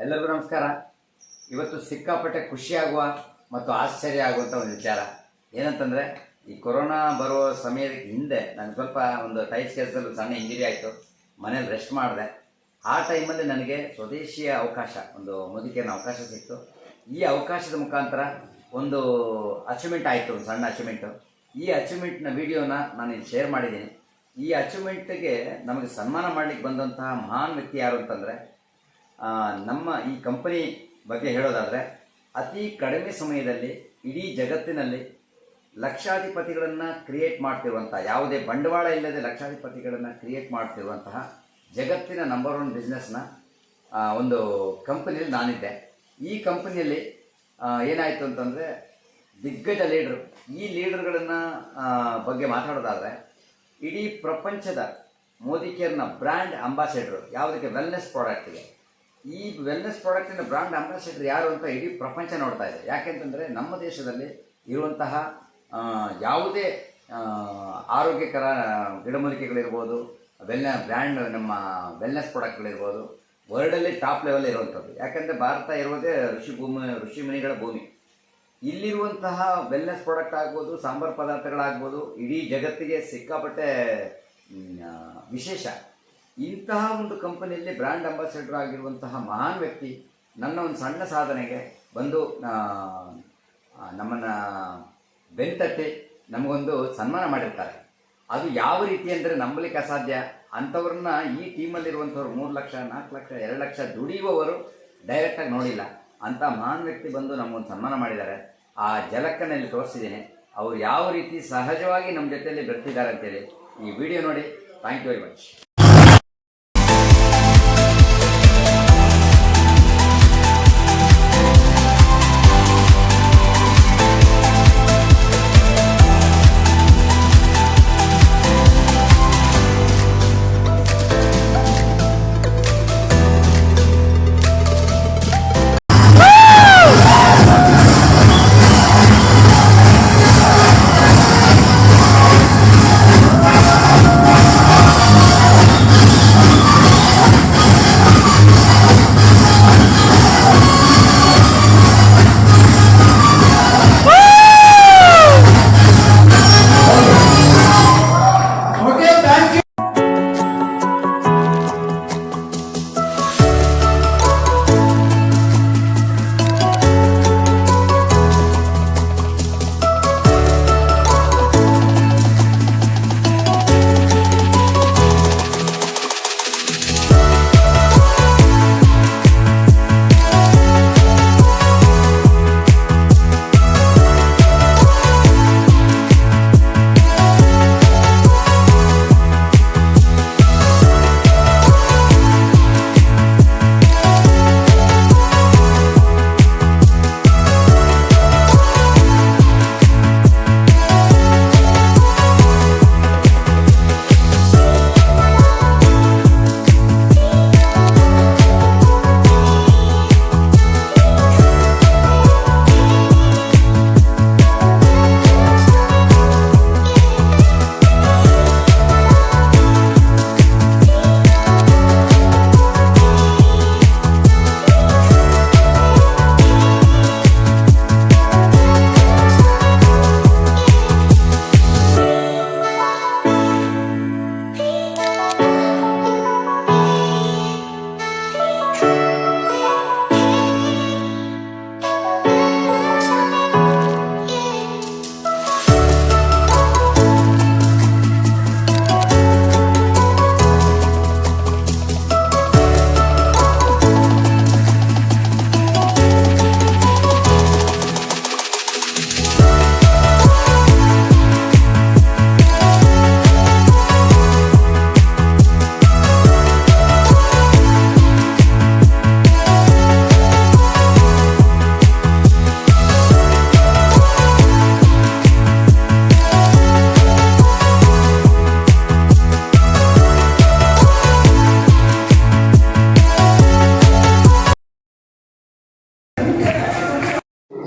ಎಲ್ಲರಿಗೂ ನಮಸ್ಕಾರ. ಇವತ್ತು ಸಿಕ್ಕಾಪಟ್ಟೆ ಖುಷಿಯಾಗುವ ಮತ್ತು ಆಶ್ಚರ್ಯ ಆಗುವಂಥ ಒಂದು ವಿಚಾರ ಏನಂತಂದರೆ, ಈ ಕೊರೋನಾ ಬರುವ ಸಮಯದ ಹಿಂದೆ ನನಗೆ ಸ್ವಲ್ಪ ಒಂದು ಟೈಲ್ಸ್ ಕೆಲಸದಲ್ಲಿ ಸಣ್ಣ ಇಂಜುರಿ ಆಯಿತು. ಮನೇಲಿ ರೆಸ್ಟ್ ಮಾಡಿದೆ. ಆ ಟೈಮಲ್ಲಿ ನನಗೆ ಸ್ವದೇಶಿಯ ಅವಕಾಶ, ಒಂದು ಮುದುಕಿನ ಅವಕಾಶ ಸಿಕ್ತು. ಈ ಅವಕಾಶದ ಮುಖಾಂತರ ಒಂದು ಅಚೀವ್ಮೆಂಟ್ ಆಯಿತು, ಒಂದು ಸಣ್ಣ ಅಚೀವ್ಮೆಂಟು. ಈ ಅಚೀವ್ಮೆಂಟ್ನ ವಿಡಿಯೋನ ನಾನು ಇಲ್ಲಿ ಶೇರ್ ಮಾಡಿದ್ದೀನಿ. ಈ ಅಚೀವ್ಮೆಂಟ್ಗೆ ನಮಗೆ ಸನ್ಮಾನ ಮಾಡಲಿಕ್ಕೆ ಬಂದಂತಹ ಮಹಾನ್ ವ್ಯಕ್ತಿ ಯಾರು ಅಂತಂದರೆ, ನಮ್ಮ ಈ ಕಂಪನಿ ಬಗ್ಗೆ ಹೇಳೋದಾದರೆ, ಅತಿ ಕಡಿಮೆ ಸಮಯದಲ್ಲಿ ಇಡೀ ಜಗತ್ತಿನಲ್ಲಿ ಲಕ್ಷಾಧಿಪತಿಗಳನ್ನು ಕ್ರಿಯೇಟ್ ಮಾಡ್ತಿರುವಂಥ, ಯಾವುದೇ ಬಂಡವಾಳ ಇಲ್ಲದೆ ಲಕ್ಷಾಧಿಪತಿಗಳನ್ನು ಕ್ರಿಯೇಟ್ ಮಾಡ್ತಿರುವಂತಹ ಜಗತ್ತಿನ ನಂಬರ್ 1 ಬಿಸ್ನೆಸ್ನ ಒಂದು ಕಂಪನಿಯಲ್ಲಿ ನಾನಿದ್ದೆ. ಈ ಕಂಪನಿಯಲ್ಲಿ ಏನಾಯಿತು ಅಂತಂದರೆ, ದಿಗ್ಗಜ ಲೀಡ್ರು, ಈ ಲೀಡರ್ಗಳನ್ನು ಬಗ್ಗೆ ಮಾತಾಡೋದಾದರೆ, ಇಡೀ ಪ್ರಪಂಚದ ಮೋದಿ ಕೇರ್ನ ಬ್ರ್ಯಾಂಡ್ ಅಂಬಾಸಿಡರು, ಯಾವುದಕ್ಕೆ? ವೆಲ್ನೆಸ್ ಪ್ರಾಡಕ್ಟಿಗೆ. ಈ ವೆಲ್ನೆಸ್ ಪ್ರಾಡಕ್ಟಿನ ಬ್ರ್ಯಾಂಡ್ ಅಂಬಾಸಿಡರ್ ಯಾರು ಅಂತ ಇಡೀ ಪ್ರಪಂಚ ನೋಡ್ತಾ ಇದೆ. ಯಾಕೆಂತಂದರೆ, ನಮ್ಮ ದೇಶದಲ್ಲಿ ಇರುವಂತಹ ಯಾವುದೇ ಆರೋಗ್ಯಕರ ಗಿಡಮೂಲಿಕೆಗಳಿರ್ಬೋದು, ಬ್ರ್ಯಾಂಡ್ ನಮ್ಮ ವೆಲ್ನೆಸ್ ಪ್ರಾಡಕ್ಟ್ಗಳಿರ್ಬೋದು, ವರ್ಲ್ಡಲ್ಲಿ ಟಾಪ್ ಲೆವೆಲ್ ಇರುವಂಥದ್ದು. ಯಾಕೆಂದರೆ ಭಾರತ ಇರುವುದೇ ಋಷಿ ಮುನಿಗಳ ಭೂಮಿ. ಇಲ್ಲಿರುವಂತಹ ವೆಲ್ನೆಸ್ ಪ್ರಾಡಕ್ಟ್ ಆಗ್ಬೋದು, ಸಾಂಬಾರು ಪದಾರ್ಥಗಳಾಗ್ಬೋದು, ಇಡೀ ಜಗತ್ತಿಗೆ ಸಿಕ್ಕಾಪಟ್ಟೆ ವಿಶೇಷ. ಇಂತಹ ಒಂದು ಕಂಪನಿಯಲ್ಲಿ ಬ್ರ್ಯಾಂಡ್ ಅಂಬಾಸಿಡರ್ ಆಗಿರುವಂತಹ ಮಹಾನ್ ವ್ಯಕ್ತಿ ನನ್ನ ಒಂದು ಸಣ್ಣ ಸಾಧನೆಗೆ ಬಂದು ನಮ್ಮನ್ನು ಬೆನ್ತಟ್ಟಿ ನಮಗೊಂದು ಸನ್ಮಾನ ಮಾಡಿರ್ತಾರೆ. ಅದು ಯಾವ ರೀತಿ ಅಂದರೆ ನಂಬಲಿಕ್ಕೆ ಅಸಾಧ್ಯ. ಅಂಥವ್ರನ್ನ ಈ ಟೀಮಲ್ಲಿರುವಂಥವ್ರು 3 ಲಕ್ಷ, 4 ಲಕ್ಷ, 2 ಲಕ್ಷ ದುಡಿಯುವವರು ಡೈರೆಕ್ಟಾಗಿ ನೋಡಿಲ್ಲ. ಅಂಥ ಮಹಾನ್ ವ್ಯಕ್ತಿ ಬಂದು ನಮಗೊಂದು ಸನ್ಮಾನ ಮಾಡಿದ್ದಾರೆ. ಆ ಜಲಕ್ಕನಲ್ಲಿ ತೋರಿಸಿದ್ದೀನಿ. ಅವರು ಯಾವ ರೀತಿ ಸಹಜವಾಗಿ ನಮ್ಮ ಜೊತೆಯಲ್ಲಿ ಬರ್ತಿದ್ದಾರೆ ಅಂತೇಳಿ ಈ ವಿಡಿಯೋ ನೋಡಿ. Thank you very much.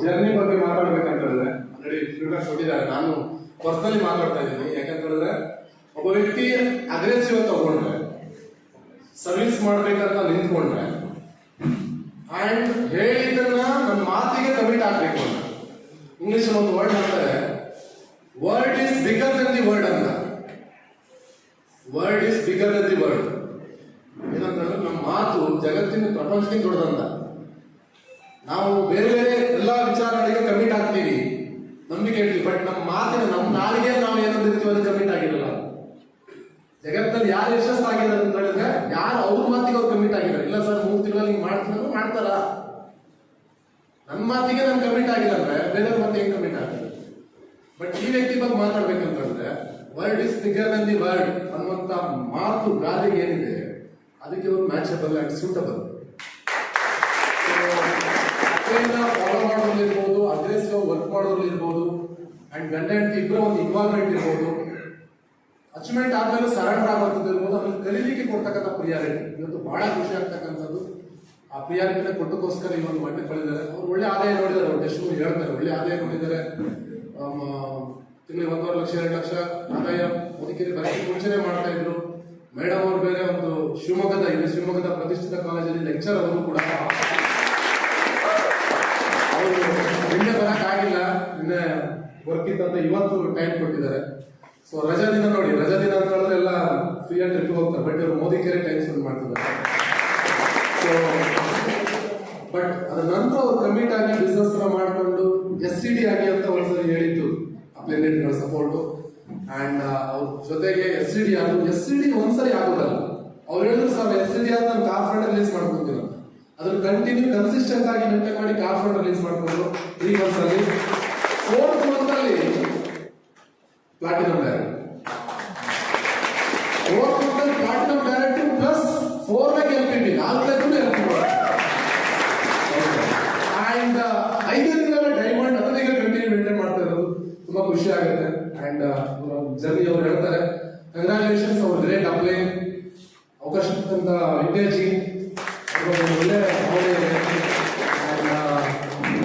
Journey ಬಗ್ಗೆ ಮಾತಾಡ್ಬೇಕಂತ ಹೇಳಿದ್ರೆ ಆಲ್ರೆಡಿ ಫೀಡ್ಬ್ಯಾಕ್ ಕೊಟ್ಟಿದ್ದಾರೆ. ನಾನು ಪರ್ಸನಲಿ ಮಾತಾಡ್ತಾ ಇದ್ದೀನಿ. ಯಾಕಂತ ಹೇಳಿದ್ರೆ, ಒಬ್ಬ ವ್ಯಕ್ತಿ ಅಗ್ರೆಸಿವ್ ತಗೊಂಡ್ರೆ, ಸರ್ವಿಸ್ ಮಾಡ್ಬೇಕಂತ ನಿಂತ್ಕೊಂಡ್ರೆ ಅಂಡ್ ಹೇಳಿದ್ದನ್ನ ನನ್ನ ಮಾತಿಗೆ ಕಮಿಟ್ ಆಗ್ಬೇಕು ಅಂತ. ಇಂಗ್ಲಿಷ್ ಒಂದು ವರ್ಡ್ ಹೇಳ್ತಾರೆ, word is bigger than the word ಅಂತ. Word is bigger than the word ಏನಂತಂದ್ರೆ ನಮ್ಮ ಮಾತು ಜಗತ್ತಿನ ಪ್ರಪಂಚದಿಂದ ದೊಡ್ಡದಂತ. ನಾವು ಬೇರೆ ಬೇರೆ ಎಲ್ಲಾ ವಿಚಾರಗಳಿಗೆ ಕಮಿಟ್ ಆಗ್ತೀವಿ, ನಂಬಿಕೆ ಇರ್ತೀವಿ, ಬಟ್ ನಮ್ಮ ಮಾತಿನ ನಮ್ಮ ನಾಲಿಗೆ ನಾವು ಏನಂದಿರ್ತೀವಿ ಅದು ಕಮಿಟ್ ಆಗಿರಲ್ಲ. ಜಗತ್ತಲ್ಲಿ ಯಾರು ಯಶಸ್ಸಾಗಿದ್ದಾರೆ ಅಂತ ಹೇಳಿದ್ರೆ ಯಾರು ಅವ್ರ ಮಾತಿಗೆ ಅವ್ರು ಕಮಿಟ್ ಆಗಿದ್ದಾರೆ. ಇಲ್ಲ ಸರ್ 3 ತಿಂಗಳಲ್ಲಿ ಹಿಂಗೆ ಮಾಡ್ತೀನಿ ಮಾಡ್ತಾರ, ನನ್ನ ಮಾತಿಗೆ ನಾನು ಕಮಿಟ್ ಆಗಿಲ್ಲ ಅಂದ್ರೆ ಬೇರೆಯವ್ರ ಮಾತಿಗೆ ಹೆಂಗ್ ಕಮಿಟ್ ಆಗ್ತದೆ. ಬಟ್ ಈ ವ್ಯಕ್ತಿ ಬಗ್ಗೆ ಮಾತಾಡ್ಬೇಕಂತಂದ್ರೆ word is bigger than the word ಅನ್ನುವಂತ ಮಾತು ಗಾದೆಗೆ ಏನಿದೆ ಅದಕ್ಕೆ ಒಂದು ಮ್ಯಾಚಬಲ್ ಅಂಡ್ ಸೂಟಬಲ್. ಫಾಲೋ ಮಾಡೋದ್ರಲ್ಲಿ ಇರ್ಬೋದು, ಅಗ್ರೆಸಿವ್ ವರ್ಕ್ ಮಾಡೋದ್ರಲ್ಲಿ ಇರ್ಬೋದು, ಅಂಡ್ ಗಂಡ ಹೆಂಡತಿ ಇಬ್ಬರ ಒಂದು ಇನ್ವಾಲ್ವ್ಮೆಂಟ್ ಇರ್ಬೋದು, ಅಚೀವ್ಮೆಂಟ್ ಆದ್ಮೇಲೆ ಸರೆಂಡರ್ ಆಗುವಂಥದ್ದು ಇರ್ಬೋದು, ಆಮೇಲೆ ಕಲೀಲಿಕ್ಕೆ ಕೊಡ್ತಕ್ಕಂಥ ಪ್ರಿಯಾರಿಟಿ ಇವತ್ತು ಬಹಳ ಖುಷಿ ಆಗ್ತಕ್ಕಂಥದ್ದು. ಆ ಪ್ರಿಯಾರಿಟಿನ ಕೊಟ್ಟಕ್ಕೋಸ್ಕರ ಈ ಒಂದು ಮಟ್ಟಕ್ಕೆ ಬೆಳೆದಿದ್ದಾರೆ. ಅವ್ರು ಒಳ್ಳೆ ಆದಾಯ ನೋಡಿದ್ದಾರೆ, ಅವ್ರು ಎಷ್ಟು ಹೇಳ್ತಾರೆ ಒಳ್ಳೆ ಆದಾಯ ನೋಡಿದ್ದಾರೆ. ತಿಂಗಳಿಗೆ 1.5 ಲಕ್ಷ 2 ಲಕ್ಷ ಆದಾಯ ಮುದುಕಿರಿ ಬರೋಕ್ಕೆ ಮುಂಚೆನೆ ಮಾಡ್ತಾ ಇದ್ರು. ಮೇಡಮ್ ಅವರು ಬೇರೆ ಒಂದು ಶಿವಮೊಗ್ಗದ ಪ್ರತಿಷ್ಠಿತ ಕಾಲೇಜಲ್ಲಿ ಲೆಕ್ಚರ್ ಅವರು ಕೂಡ ಅವರು ನಿನ್ನೆ ಬರೋಕ್ಕಾಗಿಲ್ಲ, ನಿನ್ನೆ ವರ್ಕ್ ಇದ್ದಂತ ಇವತ್ತು ಟೈಮ್ ಕೊಟ್ಟಿದ್ದಾರೆ. ಸೊ ರಜಾ ದಿನ ನೋಡಿ, ರಜಾ ದಿನ ಅಂತ ಹೇಳಿದ್ರೆ ಎಲ್ಲ ಫ್ರೀ ಆಗಿ ಟ್ರಿಪ್ ಹೋಗ್ತಾರೆ, ಬಟ್ ಇವರು ಮೋದಿಕೆರೆ ಟೈಮ್ ಸ್ಪೆಂಡ್ ಮಾಡ್ತಿದ್ದಾರೆ. ಸೊ ಬಟ್ ಅದ್ರ ನಂತರ ಅವ್ರು ಕಮಿಟ್ ಆಗಿ ಬಿಸ್ನೆಸ್ ಮಾಡಿಕೊಂಡು SCD ಆಗಿ ಅಂತ ಒಂದ್ಸರಿ ಹೇಳಿದ್ದು ಅಪ್ಲಿಕೇಟ್ಗಳ ಸಪೋರ್ಟ್ ಅಂಡ್ ಅವ್ರ ಜೊತೆಗೆ SCD ಒಂದ್ಸರಿ ಆಗೋದಲ್ಲ. ಅವ್ರು ಹೇಳಿದ್ರು ಸರ್ SCD ಆದ ನಾನು ಕಾರ್ ಫಂಡ್ ರಿಲೀಸ್ ಮಾಡ್ಕೊಂತೀನಿ, ಅದ್ರ ಕಂಟಿನ್ಯೂ ಕನ್ಸಿಸ್ಟೆಂಟ್ ಆಗಿ ಮೇಂಟೈನ್ ಮಾಡಿ ಕಾರ್ ಫಂಡ್ ರಿಲೀಸ್ ಮಾಡ್ಕೊಂಡು 3 months ಅಲ್ಲಿ 4th month ಅಲ್ಲಿ ಪ್ಲಾಟಿನಂ ಡೈರೆಕ್ಟ್, 4th month ಅಲ್ಲಿ ಪ್ಲಾಟಿನಂ ಡೈರೆಕ್ಟ್ ಪ್ಲಸ್ 4 ನೇ LPP 4 LPP ಅಂಡ್ 5 ತಿಂಗಳ ಡೈಮಂಡ್ ಅದನ್ನ ಈಗ ಕಂಟಿನ್ಯೂ ಮೇಂಟೈನ್ ಮಾಡ್ತಾ ಇರೋದು ತುಂಬಾ ಖುಷಿ ಆಗುತ್ತೆ. ಅಂಡ್ ಜರ್ನಿ ಅವ್ರು ಹೇಳ್ತಾರೆ ಕಂಗ್ರಾಚುಲೇಷನ್ಸ್, ಅವ್ರು ಗ್ರೇಟ್ ಅಪ್ಲೈ ಅವಕಾಶ ಅಂತ ವಿಂಟೇಜಿ ಒಳ್ಳೆ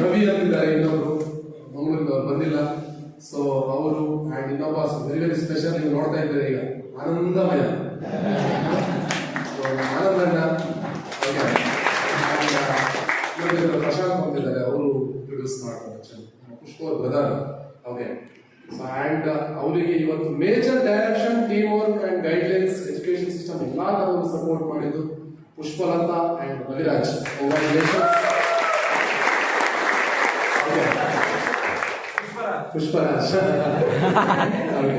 ರವಿ ಅಂತಿದ್ದಾರೆ, ಇನ್ನೊಬ್ರು ಮಂಗಳೂರಿಗೆ ಅವ್ರು ಬಂದಿಲ್ಲ. ಸೊ ಅವರು ಅಂಡ್ ಇನ್ನೊಬ್ಬ ವೆರಿ ವೆರಿ ಸ್ಪೆಷಲ್, ನೀವು ನೋಡ್ತಾ ಇದ್ದಾರೆ ಈಗ ಆನಂದಮಯ ಆನಂದಣ್ಣ, ಪ್ರಶಾಂತ್ ಬಂದಿದ್ದಾರೆ, ಅವರು ಪ್ರೊಡ್ಯೂಸ್ ಮಾಡ್ತಾರೆ, ಪುಷ್ಪ ಅವ್ರ ಬ್ರದರ್. ಓಕೆ, ಅಂಡ್ ಅವರಿಗೆ ಇವತ್ತು major direction, team work and guidelines, education system ಎಲ್ಲಾ ತರವರು ಸಪೋರ್ಟ್ ಮಾಡಿದ್ದು Pushpalatha and Raviraj. Pushparaj. Okay,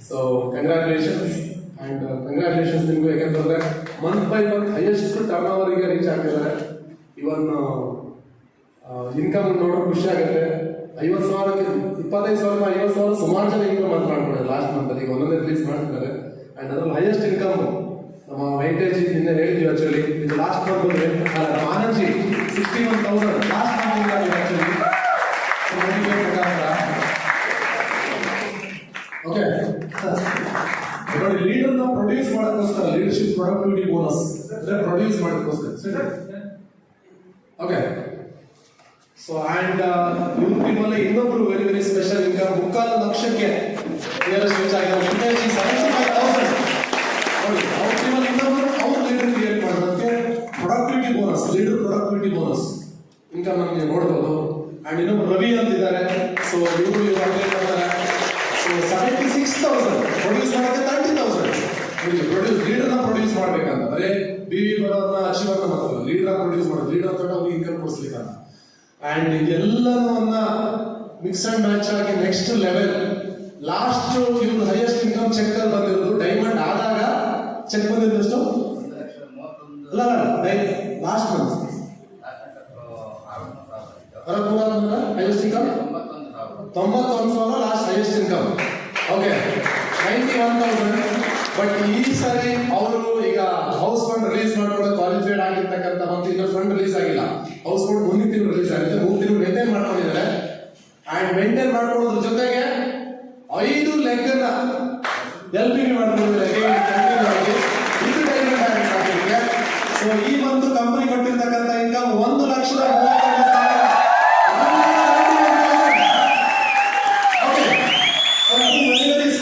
so congratulations and congratulations ನಿಮಗೂ, ಯಾಕಂತಂದ್ರೆ month by month highest turn ಓವರ್ಗೆ ರೀಚ್ ಆಗ್ತಿದ್ದಾರೆ. ಇವನ್ ಇನ್ಕಮ್ ನೋಡೋಕೆ ಖುಷಿ ಆಗುತ್ತೆ. 50,000ಕ್ಕೆ 25,000 50,000 ಸುಮಾರು ಜನ ಇನ್ಕಮ್ ಅಂತ ಮಾಡ್ಕೊಂಡಿದ್ದಾರೆ ಲಾಸ್ಟ್ ಮಂತ್ ಅಲ್ಲಿ, ಒಂದೊಂದೇ ರಿಲೀಸ್ ಮಾಡ್ತಿದ್ದಾರೆ. ಅಂಡ್ ಅದ್ರಲ್ಲಿ ಹೈಯೆಸ್ಟ್ ಇನ್ಕಮ್ ನಮ್ಮ ವೆಂಕಟೇಜ್ ನಿನ್ನೆ ಹೇಳಿದ್ವಿ. ಆಕ್ಚುಲಿ ಇದು last month Anandji 61,000 last month actually. Okay ನೋಡಿ, ಲೀಡರ್ನ ಪ್ರೊಡ್ಯೂಸ್ ಮಾಡೋಕ್ಕೋಸ್ಕರ ಲೀಡರ್ಶಿಪ್ ಪ್ರೊಡಕ್ಟಿವಿಟಿ ಬೋನಸ್ ಅಂದ್ರೆ ಪ್ರೊಡ್ಯೂಸ್ ಮಾಡೋಕ್ಕೋಸ್ಕರ. ಓಕೆ, ಸೊ ಅಂಡ್ ಇವ್ರ ಟೀಮಲ್ಲಿ ಇನ್ನೊಬ್ರು ವೆರಿ ವೆರಿ ಸ್ಪೆಷಲ್ ಇನ್ಕಮ್ 3.5 ಲಕ್ಷಕ್ಕೆ ರೀಚ್ ಆಗಿದ್ದಾರೆ. 75,000 ನೋಡಿ, ಅವ್ರ ಟೀಮಲ್ಲಿ ಇನ್ನೊಬ್ರು ಅವ್ರ ಲೀಡರ್ ಕ್ರಿಯೇಟ್ ಮಾಡೋದಕ್ಕೆ productivity bonus, leader productivity bonus income ನಮಗೆ ನೋಡ್ಬೋದು. ಅಂಡ್ ಇನ್ನೊಬ್ರು ರವಿ ಅಂತಿದ್ದಾರೆ. ಸೊ ಇವರು ಮಾಡ್ತಾರೆ. ಸೊ 76,000 ಪ್ರೊಡ್ಯೂಸ್ ಮಾಡೋಕ್ಕೆ 30,000 ಪ್ರೊಡ್ಯೂಸ್ ಲೀಡರ್ನ ಪ್ರೊಡ್ಯೂಸ್ ಮಾಡ್ಬೇಕಂತ, ಬರೀ BV ಬರೋದನ್ನ ಅಚೀವರ್ನ ಮಾತ್ರ ಲೀಡರ್ ಪ್ರೊಡ್ಯೂಸ್ ಮಾಡೋದು, ಲೀಡರ್ ತಗೊಂಡು ಅವ್ರಿಗೆ ಇನ್ಕಮ್ ಕೊಡಿಸ್ಲಿಕ್ಕಂತ. ಅಂಡ್ ಇದೆಲ್ಲವನ್ನ ಮಿಕ್ಸ್ ಅಂಡ್ ಮ್ಯಾಚ್ ಆಗಿ ನೆಕ್ಸ್ಟ್ ಲೆವೆಲ್ ಲಾಸ್ಟ್ ಇವ್ರು ಹೈಯೆಸ್ಟ್ ಇನ್ಕಮ್ ಚೆಕ್ ಅಲ್ಲಿ ಬಂದಿರೋದು. ಡೈಮಂಡ್ ಆದಾಗ ಚೆಕ್ ಬಂದಿದ್ದಷ್ಟು ಅಲ್ಲ last month highest income 91,000 last highest income. Okay, 91,000. But ಈ ಸಾರಿ ಅವರು ಈಗ ಹೌಸ್ ಫಂಡ್ ರಿಲೀಸ್ ಮಾಡ್ಕೊಂಡು ಕ್ವಾಲಿಫೈಡ್ ಆಗಿರ್ತಕ್ಕಂಥ ಮತ್ತು ಇನ್ನೊಂದು ಫಂಡ್ ರಿಲೀಸ್ ಆಗಿಲ್ಲ. ಹೌಸ್ ಫಂಡ್ ಮುಂದಿನ ತಿಂಗಳು ರಿಲೀಸ್ ಆಗುತ್ತೆ, 3 ತಿಂಗಳು ಮೇಂಟೈನ್ ಮಾಡ್ಕೊಂಡಿದ್ದಾರೆ. ಅಂಡ್ ಮೇಂಟೈನ್ ಮಾಡ್ಕೊಳ್ಳೋದ್ರ ಜೊತೆಗೆ 5 ಲೆಗ್ ಅನ್ನ LPP ಮಾಡ್ಕೊಂಡಿದ್ದಾರೆ. ಇದು ಡೈಮಂಡ್ ಆಗಿರುತ್ತೆ. ಸೊ ಈ ಒಂದು ಕಂಪನಿ ಕೊಟ್ಟಿರ್ತಕ್ಕಂಥ income 1,32,000.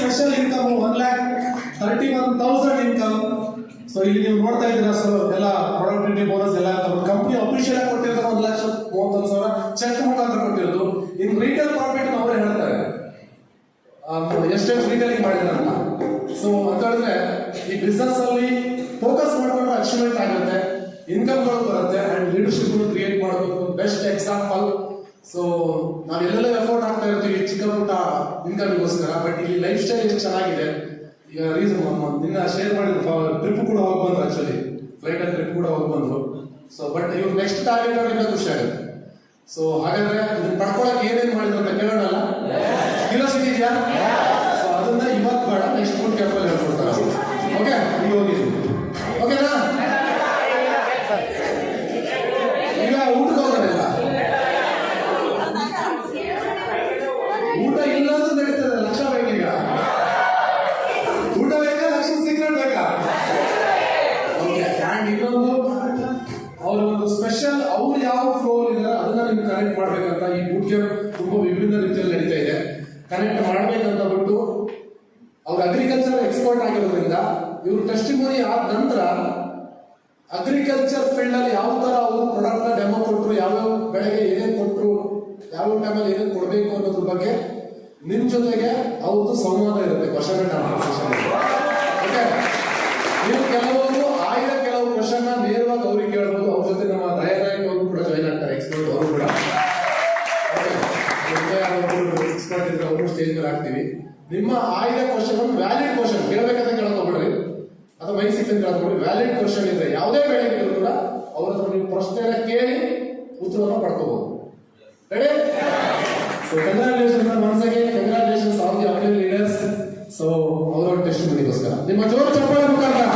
Special income 1,31,000 income. So ಇಲ್ಲಿ ನೀವು ನೋಡ್ತಾ ಇದ್ದೀರಾ, ಸೊ ಎಲ್ಲ ಪ್ರೊಡಕ್ಟಿವಿಟಿ ಬೋನಸ್ ಎಲ್ಲ ಕಂಪನಿ ಅಫಿಷಿಯಲ್ ಆಗಿ ಕೊಟ್ಟಿರೋ ಬರುತ್ತೆ ಅಂಡ್ ಲೀಡರ್ಶಿಪ್ ಕ್ರಿಯೇಟ್ ಮಾಡಬೇಕು. Best example. ಸೊ ನಾವು ಎಲ್ಲೆಲ್ಲ ಎಫರ್ಟ್ ಆಗ್ತಾ ಇರ್ತೀವಿ ಚಿಕ್ಕ ಪುಟ್ಟ ಇನ್ಕಮ್ಗೋಸ್ಕರ, ಬಟ್ ಇಲ್ಲಿ ಲೈಫ್ ಸ್ಟೈಲ್ ಎಷ್ಟು ಚೆನ್ನಾಗಿದೆ. ಈಗ ನಿನ್ನ ಶೇರ್ ಮಾಡಿದ್ರು ಟ್ರಿಪ್ ಕೂಡ ಹೋಗಿ ಬಂದ್ರು, ಆಕ್ಚುಲಿ ಫ್ಲೈಟ್ ಅಲ್ಲಿ ಟ್ರಿಪ್ ಕೂಡ ಹೋಗಿ ಬಂದ್ರು. ಸೊ ಬಟ್ ಇವ್ರು ನೆಕ್ಸ್ಟ್ ಟಾರ್ಗೆಟ್ ಅವ್ರಿಂದ ಖುಷಿ ಆಗುತ್ತೆ. ಸೊ ಹಾಗಾದ್ರೆ ಇದನ್ನ ಪಡ್ಕೊಳಕ್ಕೆ ಏನೇನು ಮಾಡಿದ್ರು ಅಂತ ಕೇಳೋಣಲ್ಲ? ಕ್ಯೂರಿಯಾಸಿಟಿ ಇದೆಯಾ? ಸೊ ಅದನ್ನ ಇವತ್ತು ಬೇಡ, ನೆಕ್ಸ್ಟ್ ಬೂಟ್ ಕ್ಯಾಂಪ್ ಅಲ್ಲಿ ಹೇಳ್ಕೊಡ್ತಾರೆ. ಓಕೆ, ನೀವು ಹೋಗಿ. ಓಕೆನಾ? ಈಗ ಊಟಕ್ಕೆ ಹೋಗೋದಿಲ್ಲ, ಊಟ ಇಲ್ಲ ಅಂತ ನಡೀತದೆ. ಲಕ್ಷ ಬೇಕೀಗ, ಊಟ ಬೇಕಾ, ಲಕ್ಷ ಸೀಕ್ರೆಟ್ ಬೇಕಾ? ಓಕೆ. ಅಂಡ್ ಇನ್ನೊಂದು ಅವ್ರ ಒಂದು ಸ್ಪೆಷಲ್, ಅವ್ರು ಯಾವ ಫ್ಲೋರ್ ಇದ್ದಾರೆ ಅದನ್ನ ನಿಮ್ಗೆ ಕನೆಕ್ಟ್ ಮಾಡ್ಬೇಕಂತ ಈ ಬೂಟ್ ಕ್ಯಾಂಪ್ ತುಂಬಾ ವಿಭಿನ್ನ ರೀತಿಯಲ್ಲಿ ನಡೀತಾ ಇದೆ. ಕನೆಕ್ಟ್ ಮಾಡ್ಬೇಕಂತ ಬಿಟ್ಟು ಅವ್ರು ಅಗ್ರಿಕಲ್ಚರ್ ಎಕ್ಸ್ಪರ್ಟ್ ಆಗಿರೋದ್ರಿಂದ ಇವ್ರು ಟೆಸ್ಟಿಮೋನಿ ಆದ ನಂತರ ಅಗ್ರಿಕಲ್ಚರ್ ಫೀಲ್ಡ್ ಅಲ್ಲಿ ಯಾವ ತರ ಅವರು ಪ್ರಾಡಕ್ಟ್ ನ ಡೆಮೋ ಕೊಟ್ಟರು, ಯಾವ್ಯಾವ ಬೆಳೆಗೆ ಏನೇನು ಕೊಟ್ಟರು, ಯಾವ ಟೈಮಲ್ಲಿ ಏನೇನು ಕೊಡಬೇಕು ಅನ್ನೋದ್ರ ಬಗ್ಗೆ ನಿಮ್ ಜೊತೆಗೆ ಅವ್ರದ್ದು ಸಂವಾದ ಇರುತ್ತೆ. Question and answer session. Okay, ನೀವು ಕೆಲವರು ಆಯ್ದ ಕೆಲವು ಕ್ವಶನ್ ನೇರವಾಗಿ ಅವ್ರಿಗೆ ಕೇಳಬಹುದು. ಅವ್ರ ಜೊತೆ ನಮ್ಮ ದಯಾನಾಯಕ್ ಅವರು ಕೂಡ ಜಾಯ್ನ್ ಆಗ್ತಾರೆ, ಎಕ್ಸ್ಪರ್ಟ್ ಅವರು ಕೂಡ. ಎಕ್ಸ್ಪರ್ಟ್ ಇದ್ರೆ ಅವರು ಸ್ಟೇಜ್ ಮೇಲೆ ಹಾಕ್ತೀವಿ. ನಿಮ್ಮ ಆಯ್ದ ಕ್ವಶನ್ ವ್ಯಾಲಿಡ್ ಕ್ವಶನ್ ಕೇಳಬೇಕಂತ ಕೇಳೋಗ್ಬಿಡ್ರಿ, ಅಥವಾ ಮೈಕ್ ಸಿಕ್ಕಿದ್ರೆ ಕೇಳೋಗ್ಬಿಡ್ರಿ. ವ್ಯಾಲಿಡ್ ಕ್ವಶನ್ ಇದ್ರೆ ಯಾವುದೇ ಬೆಳೆ ಇದ್ರು ಕೂಡ ಅವ್ರ ಹತ್ರ ನೀವು ಪ್ರಶ್ನೆನ ಕೇಳಿ ಉತ್ತರವನ್ನು ಪಡ್ಕೋಬಹುದು. Ready? So congratulations once again, congratulations all the applied leaders. So ಅವರ ಟೆಸ್ಟಿಮೋನಿಗೋಸ್ಕರ ನಿಮ್ಮ ಜೋರು ಚಪ್ಪಾಳೆ ಮುಖಾಂತರ.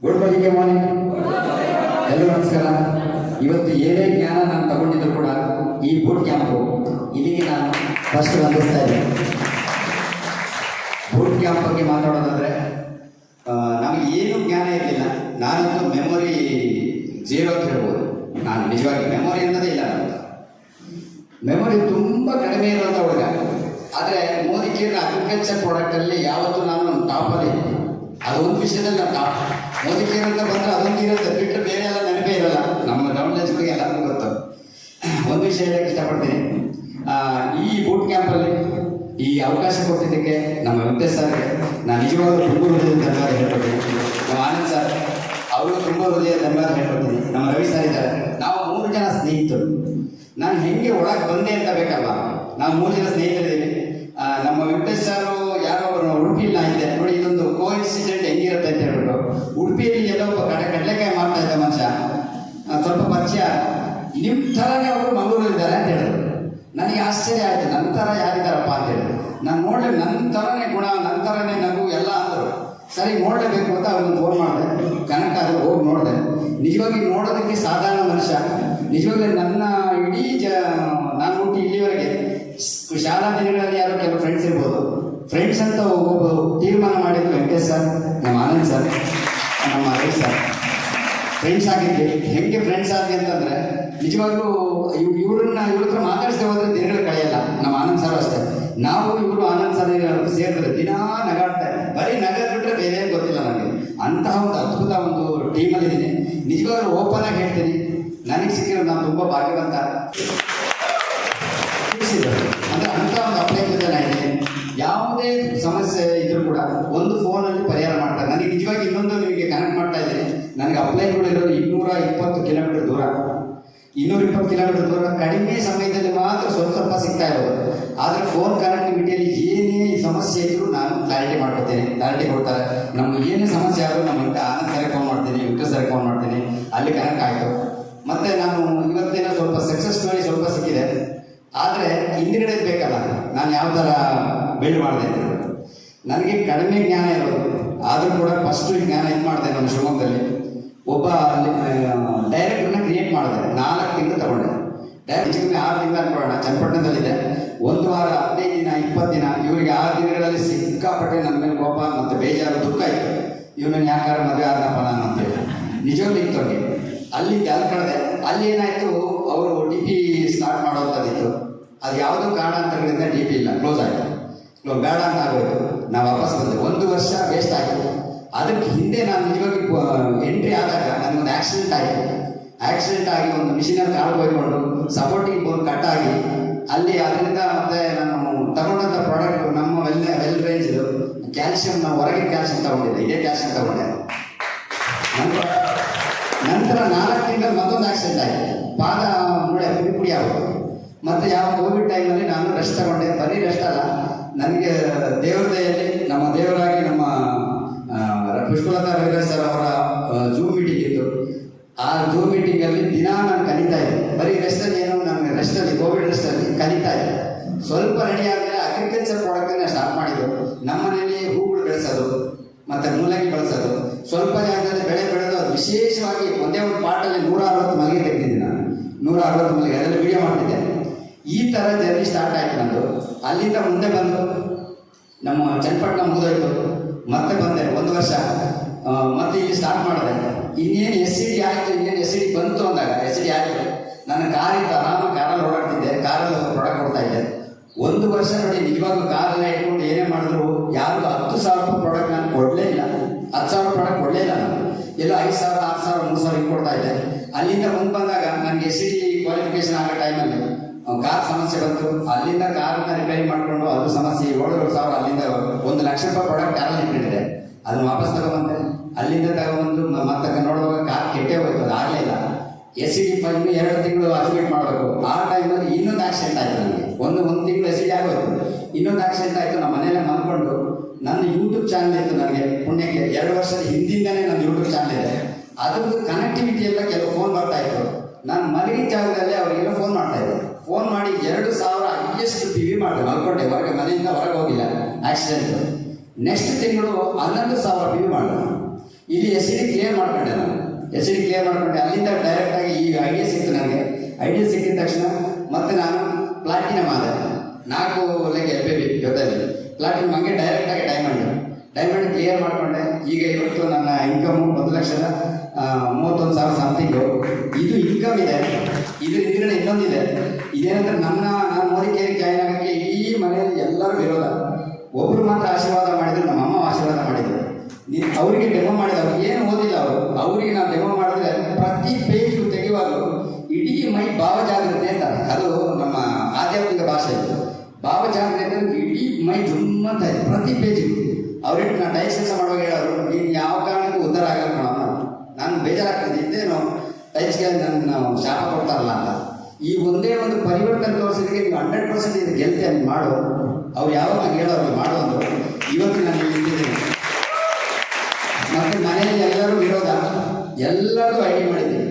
ಗುಡ್ ಮಾರ್ನಿಂಗ್, ಎಲ್ಲರೂ ನಮಸ್ಕಾರ. ಇವತ್ತು ಏನೇ ಜ್ಞಾನ ನಾನು ತಗೊಂಡಿದ್ರು ಕೂಡ ಈ ಬೂಟ್ ಕ್ಯಾಂಪು ಇಲ್ಲಿಗೆ ನಾನು ಫಸ್ಟ್ ವಂದಿಸ್ತಾ ಇದ್ದೀನಿ. ಬೂಟ್ ಕ್ಯಾಂಪ್ ಬಗ್ಗೆ ಮಾತಾಡೋದಾದ್ರೆ ನಮಗೆ ಏನು ಜ್ಞಾನ ಇರಲಿಲ್ಲ. ನಾನಂತೂ ಮೆಮೊರಿ ಜೀರೋ ಅಂತ ಹೇಳ್ಬೋದು. ನಾನು ನಿಜವಾಗಿ ಮೆಮೊರಿ ಅನ್ನೋದೇ ಇಲ್ಲ. ನನಗೆ ಮೆಮೊರಿ ತುಂಬ ಕಡಿಮೆ ಇರುವಂಥ ಹುಡುಗ. ಆದರೆ ಮೋದಿ ಕೇರ್ ಅಗ್ರಿಕಲ್ಚರ್ ಪ್ರಾಡಕ್ಟಲ್ಲಿ ಯಾವತ್ತೂ ನಾನು ಟಾಪಲ್ಲಿ, ಅದು ಒಂದು ವಿಷಯದಲ್ಲಿ ನಾನು ಟಾಪ್. ಮೋದಿ ಕೇರ್ ಅಂತ ಬಂದರೆ ಅದೊಂದು ಇರುತ್ತೆ, ಬಿಟ್ಟರೆ ಬೇರೆ ಎಲ್ಲ ನೆನಪೇ ಇರಲ್ಲ. ನಮ್ಮ ನಾಲೆಜ್ ಬಗ್ಗೆ ಎಲ್ಲರಿಗೂ ಗೊತ್ತು. ಒಂದು ವಿಷಯ ಹೇಳಕ್ಕೆ ಇಷ್ಟಪಡ್ತೀನಿ. ಈ ಬೂಟ್ ಕ್ಯಾಂಪಲ್ಲಿ ಈ ಅವಕಾಶ ಕೊಟ್ಟಿದ್ದಕ್ಕೆ ನಮ್ಮ ವೆಂಕಟೇಶ್ ಸರ್ಗೆ ನಾನು ನಿಜವಾಗ್ಲೂ ತುಂಬ ಹೃದಯದ ಧನ್ಯವಾದ ಹೇಳ್ಕೊಡ್ತೀನಿ. ನಮ್ಮ ಆನಂದ್ ಸರ್ ಅವರು ತುಂಬ ಹೃದಯದ ಧನ್ಯವಾದ ಹೇಳ್ಕೊಡ್ತೀನಿ. ನಮ್ಮ ರವಿ ಸರ್ ಇದ್ದಾರೆ. ನಾವು 3 ಜನ ಸ್ನೇಹಿತರು. ನಾನು ಹೆಂಗೆ ಒಳಗೆ ಬಂದೆ ಅಂತ ಬೇಕಲ್ಲ, ನಾವು 3 ಜನ ಸ್ನೇಹಿತರಿದ್ದೀವಿ. ನಮ್ಮ ವೆಂಕಟೇಶ್ ಸರ್ ಯಾರೊಬ್ಬರು ಉಡುಪಿಯಲ್ಲಿ ನಾಯಿದ್ದೆ ನೋಡಿ, ಇದೊಂದು ಕೋಇನ್ಸಿಡೆಂಟ್ ಹೆಂಗಿರುತ್ತೆ ಅಂತ ಹೇಳ್ಬಿಟ್ಟು, ಉಡುಪಿಯಲ್ಲಿ ಎಲ್ಲೋ ಒಬ್ಬ ಕಡಲೆಕಾಯಿ ಮಾಡ್ತಾ ಇದ್ದ ಮನುಷ್ಯ ಸ್ವಲ್ಪ ಪರಿಚಯ, ನಿಮ್ಮ ಥರನೇ ಅವರು ಮಂಗಳೂರಲ್ಲಿದ್ದಾರೆ ಅಂತ ಹೇಳಿದ್ರು. ನನಗೆ ಆಶ್ಚರ್ಯ ಆಯಿತು, ನನ್ನ ಥರ ಯಾರಿದ್ದಾರಪ್ಪ ಅಂತ ಹೇಳಿದ್ರು. ನಾನು ನೋಡಲಿ, ನನ್ನ ಥರನೇ ಗುಣ, ನನ್ನ ಥರನೇ ನಗು ಎಲ್ಲ ಅಂದರು. ಸರಿ ನೋಡಲೇಬೇಕು ಅಂತ ಅವ್ರಿಗೆ ಫೋನ್ ಮಾಡಿದೆ. ಕನೆಕ್ಟ್ ಆದ್ರೆ ಹೋಗಿ ನೋಡಿದೆ. ನಿಜವಾಗಿ ನೋಡೋದಕ್ಕೆ ಸಾಧಾರಣ ಮನುಷ್ಯ. ನಿಜವಾಗ್ಲೂ ನನ್ನ ಇಡೀ ನಾನು ಹುಟ್ಟಿ ಇಲ್ಲಿವರೆಗೆ ಶಾಲಾ ದಿನಗಳಲ್ಲಿ ಯಾರೋ ಕೆಲವು ಫ್ರೆಂಡ್ಸ್ ಇರ್ಬೋದು. ಫ್ರೆಂಡ್ಸ್ ಅಂತ ಒಬ್ಬ ತೀರ್ಮಾನ ಮಾಡಿದ್ದು ವೆಂಕಟೇಶ್ ಸರ್, ನಮ್ಮ ಆನಂದ್ ಸರ್, ನಮ್ಮ ರವಿ ಸರ್. ಫ್ರೆಂಡ್ಸ್ ಆಗಿದ್ವಿ. ಹೆಂಗೆ ಫ್ರೆಂಡ್ಸ್ ಆದ್ವಿ ಅಂತಂದರೆ ನಿಜವಾಗ್ಲೂ ಇವ್ರ ಹತ್ರ ಮಾತಾಡಿಸ್ದೆ ಹೋದ್ರೆ ದಿನಗಳು ಕಳೆಯಲ್ಲ. ನಮ್ಮ ಆನಂದ್ ಸರ್ ಅಷ್ಟೇ. ನಾವು ಇವರು ಆನಂದ್ ಸರ್ ಸೇರಿದ್ರೆ ದಿನಾ ನಗಾಡ್ತಾರೆ. ಬರೀ ನಗದ್ ಬಿಟ್ಟರೆ ಬೇರೆ ಏನು ಗೊತ್ತಿಲ್ಲ ನನಗೆ. ಅಂತಹ ಒಂದು ಅದ್ಭುತ ಒಂದು ಟೀಮಲ್ಲಿದ್ದೀನಿ. ನಿಜವಾಗ್ಲೂ ಓಪನ್ ಆಗಿ ಹೇಳ್ತೀನಿ, ನನಗೆ ಸಿಕ್ಕಿರೋ ನಾನು ತುಂಬ ಭಾಗ್ಯವಂತ. ಅಂದರೆ ಅಂಥ ಒಂದು ಅಪ್ಲೈಕೇಶನ್ ಆಗಿದೆ. ಯಾವುದೇ ಸಮಸ್ಯೆ ಇದ್ರೂ ಕೂಡ ಒಂದು ಫೋನಲ್ಲಿ ಪರಿಹಾರ ಮಾಡ್ತಾರೆ. ನನಗೆ ನಿಜವಾಗಿ ಇನ್ನೊಂದು ನಿಮಗೆ ಕನೆಕ್ಟ್ ಮಾಡ್ತಾ ಇದ್ದೀನಿ. ನನಗೆ ಅಪ್ಲೈಗಳು ಇರೋದು 220 ಕಿಲೋಮೀಟರ್ ದೂರ. 220 ಕಿಲೋಮೀಟರ್ ದೂರ ಕಡಿಮೆ ಸಮಯದಲ್ಲಿ ಮಾತ್ರ ಸ್ವಲ್ಪ ಸಿಗ್ತಾ ಇರೋದು. ಆದರೆ ಫೋನ್ ಕನೆಕ್ಟಿವಿಟಿಯಲ್ಲಿ ಏನೇ ಸಮಸ್ಯೆ ಇದ್ರೂ ನಾನು ಕ್ಲಾರಿಟಿ ಮಾಡ್ಕೊತೀನಿ, ಕ್ಲಾರಿಟಿ ಕೊಡ್ತಾರೆ. ನಮ್ಗೆ ಏನೇ ಸಮಸ್ಯೆ ಆದರೂ ನಮ್ಮ ಆನಂದ್ ಸರಿಗೆ ಫೋನ್ ಮಾಡ್ತೀನಿ, ವೆಂಕಟೇಶ್ ಸರಿಗೆ ಫೋನ್ ಮಾಡ್ತೀನಿ, ಅಲ್ಲಿ ಕನೆಕ್ಟ್ ಆಯಿತು. ಮತ್ತು ನಾನು ಇವತ್ತೇನೋ ಸ್ವಲ್ಪ ಸಕ್ಸಸ್ ಸ್ಟೋರಿ ಸ್ವಲ್ಪ ಸಿಕ್ಕಿದೆ. ಆದರೆ ಹಿಂದಿಗಡೆ ಬೇಕಲ್ಲ, ನಾನು ಯಾವ ಥರ ಬಿಲ್ಡ್ ಮಾಡಿದೆ ಅಂತ. ನನಗೆ ಕಡಿಮೆ ಜ್ಞಾನ ಇರೋದು, ಆದರೂ ಕೂಡ ಫಸ್ಟು ಜ್ಞಾನ ಇದು ಮಾಡಿದೆ. ನಮ್ಮ ಶಿವಮೊಗ್ಗದಲ್ಲಿ ಒಬ್ಬ ಡೈರೆಕ್ಟ್ರನ್ನ ಕ್ರಿಯೇಟ್ ಮಾಡಿದೆ. 4 ತಿಂಗಳು ತಗೊಂಡೆ. ಡೈರೆಕ್ಟ್ 6 ತಿಂಗಳು ಅನ್ಕೊಳ್ಳೋಣ. ಚನ್ನಪಟ್ಟಣದಲ್ಲಿದೆ. 1 ವಾರ, 15 ದಿನ, 20 ದಿನ. ಇವರಿಗೆ 6 ದಿನಗಳಲ್ಲಿ ಸಿಕ್ಕಾಪಟ್ಟೆ ನನ್ನ ಮೇಲೆ ಕೋಪ ಮತ್ತು ಬೇಜಾರು, ದುಃಖ ಆಯಿತು. ಇವನನ್ನು ಯಾಕಾರ ಮದುವೆ ಆದನಪ್ಪ ನಾನು ಅಂತೇಳಿ ನಿಜವಾಗ್ಲೂ ಇತ್ತು. ಅಲ್ಲಿ ಜಾಲ ಕಳೆದೆ. ಅಲ್ಲಿ ಏನಾಯಿತು, ಅವರು DP ಸ್ಟಾರ್ಟ್ ಮಾಡೋವಂಥದ್ದಿತ್ತು. ಅದು ಯಾವುದೋ ಕಾರಣಾಂತರಗಳಿಂದ DP ಇಲ್ಲ, ಕ್ಲೋಸ್ ಆಯಿತು. ಬೇಡ ಅಂತ ಆಗೋಯ್ತು. ನಾವು ವಾಪಸ್ ಬಂದೆ. 1 ವರ್ಷ ವೇಸ್ಟ್ ಆಯಿತು. ಅದಕ್ಕೆ ಹಿಂದೆ ನಾನು ನಿಜವಾಗಿ ಎಂಟ್ರಿ ಆದಾಗ ನನಗೊಂದು ಆಕ್ಸಿಡೆಂಟ್ ಆಯಿತು. ಆಕ್ಸಿಡೆಂಟ್ ಆಗಿ ಒಂದು ಮಿಷಿನಲ್ಲಿ ಕಾಳು ಹೋಯ್ಕೊಂಡು ಸಪೋರ್ಟಿಂಗ್ ಬೋನ್ ಕಟ್ ಆಗಿ ಅಲ್ಲಿ ಅದರಿಂದ ಮತ್ತೆ ನಾನು ತಗೊಂಡಂಥ ಪ್ರಾಡಕ್ಟ್ ನಮ್ಮ ವೆಲ್ ರೇಂಜ್ದು ಕ್ಯಾಲ್ಸಿಯಂ ನಾವು ಹೊರಗಿನ ಕ್ಯಾಲ್ಸಿಯಂ ತಗೊಂಡಿದ್ದೆ, ಇದೇ ಕ್ಯಾಲ್ಸಿಯಂ ತಗೊಂಡೆ. ನಂತರ 4 ತಿಂಗಳು ಮತ್ತೊಂದು ಆಕ್ಸಿಡೆಂಟ್ ಆಯಿತು, ಪಾದ ಮೂಳೆ ಪುಡಿ ಆಗೋದು. ಮತ್ತು ಯಾವ ಕೋವಿಡ್ ಟೈಮಲ್ಲಿ ನಾನು ರೆಸ್ಟ್ ತಗೊಂಡೆ. ಬರೀ ರೆಸ್ಟ್ ಅಲ್ಲ, ನನಗೆ ದೇವರ ದಯೆಯಲ್ಲಿ ನಮ್ಮ ದೇವರಾಗಿ ನಮ್ಮ ಪುಷ್ಪಲತಾ ರವಿರಾಜ್ ಸರ್ ಅವರ ಜೂಮ್ ಮೀಟಿಂಗ್ ಇತ್ತು. ಆ ಜೂಮ್ ಮೀಟಿಂಗಲ್ಲಿ ದಿನ ನಾನು ಕಲಿತಾ ಇದ್ದೆ. ಬರೀ ರೆಸ್ಟಲ್ಲಿ ಏನು ನನಗೆ ರೆಸ್ಟಲ್ಲಿ ಕೋವಿಡ್ ರೆಸ್ಟಲ್ಲಿ ಕಲಿತಾ ಇದ್ದೆ. ಸ್ವಲ್ಪ ರೆಡಿ ಆದಮೇಲೆ ಅಗ್ರಿಕಲ್ಚರ್ ಪ್ರಾಡಕ್ಟನ್ನು ಸ್ಟಾರ್ಟ್ ಮಾಡಿದ್ದು. ನಮ್ಮ ಮನೆಯಲ್ಲಿ ಹೂಗಳು ಬೆಳೆಸೋದು ಮತ್ತು ಮೂಲಂಗಿ ಬೆಳೆಸೋದು, ಸ್ವಲ್ಪ ಜಾಗದಲ್ಲಿ ಬೆಳೆ ಬೆಳೆದು ಅದು ವಿಶೇಷವಾಗಿ ಒಂದೇ ಒಂದು ಪಾಟಲ್ಲಿ 160 ಮಲ್ಲಿಗೆ ತೆಗೆದಿದ್ದೆ ನಾನು. 160 ಮಲ್ಲಿಗೆ ಅದರಲ್ಲಿ ವಿಡಿಯೋ ಮಾಡ್ತಿದ್ದೆ. ಈ ಥರ ಜರ್ನಿ ಸ್ಟಾರ್ಟ್ ಆಯಿತು ನಂದು. ಅಲ್ಲಿಂದ ಮುಂದೆ ಬಂದು ನಮ್ಮ ಚನ್ನಪಟ್ಟಣ ಮುಗಿದೋಯ್ತು, ಮತ್ತೆ ಬಂದೆ 1 ವರ್ಷ. ಮತ್ತೆ ಇಲ್ಲಿ ಸ್ಟಾರ್ಟ್ ಮಾಡಿದೆ. ಇನ್ನೇನು SCD ಆಯಿತು, ಇನ್ನೇನು SCD ಬಂತು ಅಂದಾಗ SCD ಆಯಿತು. ನನ್ನ ಕಾರಿದ್ದು ಆರಾಮ ಕಾರಲ್ಲಿ ಓಡಾಡ್ತಿದ್ದೆ, ಕಾರಲ್ಲಿ ಪ್ರಾಡಕ್ಟ್ ಕೊಡ್ತಾ ಇದ್ದೆ. 1 ವರ್ಷ ನೋಡಿ, ನಿಜವಾಗ್ಲೂ ಕಾರನ್ನ ಇಟ್ಕೊಂಡು ಏನೇ ಮಾಡಿದ್ರು ಯಾರಿಗೂ 10,000 ರೂಪಾಯಿ ಪ್ರಾಡಕ್ಟ್ ನಾನು ಕೊಡಲೇ ಇಲ್ಲ. 10,000 ಪ್ರಾಡಕ್ಟ್ ಕೊಡಲೇ ಇಲ್ಲ ನಾನು. ಎಲ್ಲ 5,000, 6,000, 3,000 ಹಿಂಗೆ ಕೊಡ್ತಾ ಇದ್ದೆ. ಅಲ್ಲಿಂದ ಮುಂದೆ ಬಂದಾಗ ನನಗೆ SCD ಕ್ವಾಲಿಫಿಕೇಶನ್ ಆಗೋ ಟೈಮಲ್ಲಿ ಕಾರ್ ಸಮಸ್ಯೆ ಬಂತು. ಅಲ್ಲಿಂದ ಕಾರನ್ನ ರಿಪೇರಿ ಮಾಡಿಕೊಂಡು ಅದು ಸಮಸ್ಯೆ 7,000 ಅಲ್ಲಿಂದ 1 ಲಕ್ಷ ರೂಪಾಯಿ ಪ್ರಾಡಕ್ಟ್ ಕಾರಲ್ಲಿ ಇಟ್ಕೊಂಡಿದ್ದೆ. ಅದನ್ನು ವಾಪಸ್ ತಗೊಂಬಂದೆ. ಅಲ್ಲಿಂದ ತಗೊಂಬಂದು ಮತ್ತೆ ನೋಡುವಾಗ ಕಾರ್ ಕೆಟ್ಟೇ ಹೋಯ್ತು, ಅದು ಆಗಲೇ ಇಲ್ಲ. SCD ಇನ್ನು 2 ತಿಂಗಳು ಅಡ್ಮಿಟ್ ಮಾಡಬೇಕು. ಆ ಟೈಮಲ್ಲಿ ಇನ್ನೊಂದು ಆಕ್ಸಿಡೆಂಟ್ ಆಯಿತು ನನಗೆ. ಒಂದು ತಿಂಗಳು SCD ಆಗೋಯ್ತು, ಇನ್ನೊಂದು ಆಕ್ಸಿಡೆಂಟ್ ಆಯಿತು. ನಮ್ಮ ಮನೆಯಲ್ಲೇ ಮಲ್ಕೊಂಡು ನನ್ನ ಯೂಟ್ಯೂಬ್ ಚಾನಲ್ ಇತ್ತು ನನಗೆ ಪುಣ್ಯಕ್ಕೆ 2 ವರ್ಷದ ಹಿಂದಿಂದನೇ ನನ್ನ ಯೂಟ್ಯೂಬ್ ಚಾನಲ್ ಇದೆ. ಅದ್ರದ್ದು ಕನೆಕ್ಟಿವಿಟಿ ಎಲ್ಲ ಕೆಲವು ಫೋನ್ ಬರ್ತಾ ಇತ್ತು. ನಾನು ಮಲಗಿದ ಜಾಗದಲ್ಲಿ ಅವರಿಗೆಲ್ಲ ಫೋನ್ ಮಾಡ್ತಾ ಇದ್ದೆ. ಫೋನ್ ಮಾಡಿ 2,000 ಹೈಯೆಸ್ಟ್ PV ಮಾಡಿದೆ. ಮಲ್ಕೊಂಡೆ, ಹೊರಗೆ ಮನೆಯಿಂದ ಹೊರಗೆ ಹೋಗಿಲ್ಲ, ಆಕ್ಸಿಡೆಂಟ್. ನೆಕ್ಸ್ಟ್ ತಿಂಗಳು 11,000 PV ಮಾಡಿದೆ. ಇಲ್ಲಿ SCD ಕ್ಲಿಯರ್ ಮಾಡ್ಕೊಂಡೆ ನಾನು. SCD ಕ್ಲಿಯರ್ ಮಾಡ್ಕೊಂಡೆ. ಅಲ್ಲಿಂದ ಡೈರೆಕ್ಟಾಗಿ ಈ ಐಡಿಯಾ ಸಿಕ್ತು ನನಗೆ. ಐಡಿಯಾ ಸಿಕ್ಕಿದ ತಕ್ಷಣ ಮತ್ತೆ ನಾನು ಪ್ಲಾಟಿನಮ್ ಆದೆ. 4 LPB ಜೊತೆಲಿ ಪ್ಲಾಟಿನಮ್ ಹಂಗೆ ಡೈರೆಕ್ಟಾಗಿ ಡೈಮಂಡ್ ಕ್ಲಿಯರ್ ಮಾಡಿಕೊಂಡೆ. ಈಗ ಇವತ್ತು ನನ್ನ ಇನ್ಕಮು 1,31,000 ಸಮಥಿಂಗು. ಇದು ಇನ್ಕಮ್ ಇದೆ. ಇದು ಹಿಂದ್ಗಡೆ ಇನ್ನೊಂದಿದೆ. ಇದೇನಂದ್ರೆ ನಾನು ಮೋದಿಕೇರಿ ಜಾಯ್ನ್ ಆಗೋಕ್ಕೆ ಇಡೀ ಮನೆಯಲ್ಲಿ ಎಲ್ಲರೂ ವಿರೋಧ. ಒಬ್ಬರು ಮಾತ್ರ ಆಶೀರ್ವಾದ ಮಾಡಿದ್ರು, ನಮ್ಮ ಅಮ್ಮ ಆಶೀರ್ವಾದ ಮಾಡಿದ್ರು. ಅವರಿಗೆ ಡೆಮೋ ಮಾಡಿದವರು ಏನು ಓದಿಲ್ಲ ಅವರಿಗೆ ನಾವು ಡೆಮೋ ಮಾಡಿದ್ರೆ ಪ್ರತಿ ಪೇಜ್ಗೂ ತೆಗೆಯುವಾಗಲೂ ಇಡೀ ಮೈ ಭಾವಜಾಗೃತಿ ಅಂತ, ಅದು ನಮ್ಮ ಆಧ್ಯಾತ್ಮಿಕ ಭಾಷೆ ಇದು. ಭಾವಜಾಗೃತಿ ಅಂದರೆ ಇಡೀ ಮೈ ಜುಮ್ಮಂತ ಇದೆ ಪ್ರತಿ ಪೇಜಿಗೂ. ಅವ್ರಿಗೆ ನಾನು ಟೈಲ್ಸ್ ಕೆಲಸ ಮಾಡುವಾಗ ಹೇಳೋರು, ನೀನು ಯಾವ ಕಾರಣಕ್ಕೂ ಉದ್ಧಾರ ಆಗಲ್ಲ ಕಣ. ನಾನು ಬೇಜಾರಾಗ್ತದೆ, ಇದ್ದೇನೋ ಟೈಲ್ಸ್ಗೆ ನನ್ನ ಶಾಪ ಕೊಡ್ತಾರಲ್ಲ ಅಂತ. ಈ ಒಂದೇ ಒಂದು ಪರಿವರ್ತನೆ ತೋರಿಸಿದ್ರೆ ನೀವು 100% ಇದು ಗೆಲ್ತೆ ಅಂತ ಮಾಡು. ಅವ್ರು ಯಾವಾಗ ನಂಗೆ ಹೇಳೋರು ಮಾಡು ಅಂದರು. ಇವತ್ತು ನಾನು ನಿಂತಿದ್ದೀನಿ. ಮತ್ತು ಮನೆಯಲ್ಲಿ ಎಲ್ಲರೂ ವಿರೋಧ, ಎಲ್ಲರೂ ಐಡಿ ಮಾಡಿದ್ದೀನಿ.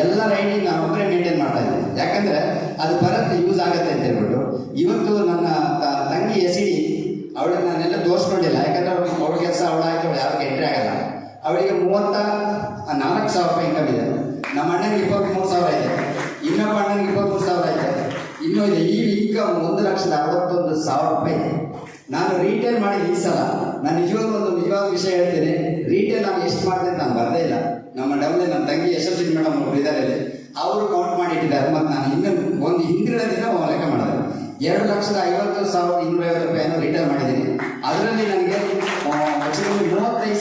ಎಲ್ಲರ ಐಡಿ ನಾನು ಒಬ್ಬರೇ ಮೇಂಟೈನ್ ಮಾಡ್ತಾ ಇದ್ದೀನಿ. ಯಾಕಂದರೆ ಅದು ಬರುತ್ತೆ, ಯೂಸ್ ಆಗುತ್ತೆ ಅಂತ ಹೇಳ್ಬಿಟ್ಟು. ಇವತ್ತು ನನ್ನ ತಂಗಿ SCD ಅವಳನ್ನ ನಾನೆಲ್ಲ ತೋರಿಸ್ಕೊಂಡಿಲ್ಲ. ಯಾಕಂದರೆ ಅವಳ ಕೆಲಸ ಅವಳಾಯ್ತು, ಅವಳು ಯಾವಾಗ ಎಂಟ್ರಿ ಆಗಲ್ಲ. ಅವಳಿಗೆ 34,000 ರೂಪಾಯಿ ಇನ್ಕಮ್ ಇದೆ. ನಮ್ಮ ಅಣ್ಣನಿಗೆ 23,000 ಇದೆ. ಇನ್ನೊಬ್ಬ ಅಣ್ಣನಿಗೆ 23,000 ಇದೆ. ಇನ್ನೂ ಇದೆ. ಈ ಇನ್ಕಮ್ 1,61,000 ರೂಪಾಯಿ ಇದೆ. ನಾನು ರೀಟೇಲ್ ಮಾಡಿ ಈ ಸಲ ನಾನು ನಿಜವಾದ ವಿಷಯ ಹೇಳ್ತೀನಿ. ರೀಟೇಲ್ ನಾನು ಎಷ್ಟು ಮಾಡಿದೆ ಅಂತ ನಾನು ಬರದೇ ಇಲ್ಲ. ನಮ್ಮ ಡಬ್ಲೆ ನನ್ನ ತಂಗಿ SLC ಮೇಡಮ್ ಒಬ್ರು ಇದ್ದಾರೆ, ಅವರು ಕೌಂಟ್ ಮಾಡಿ ಇಟ್ಟಿದ್ದಾರೆ. ಮತ್ತು ನಾನು ಒಂದು ಹಿಂದಿನ ದಿನ ಲೆಕ್ಕ ಮಾಡಿದೆ. 2,50,250 ರೂಪಾಯಿಯನ್ನು ರಿಟರ್ನ್ ಮಾಡಿದ್ದೀನಿ. ಅದರಲ್ಲಿ ನನಗೆ 35,250 ರೂಪಾಯಿ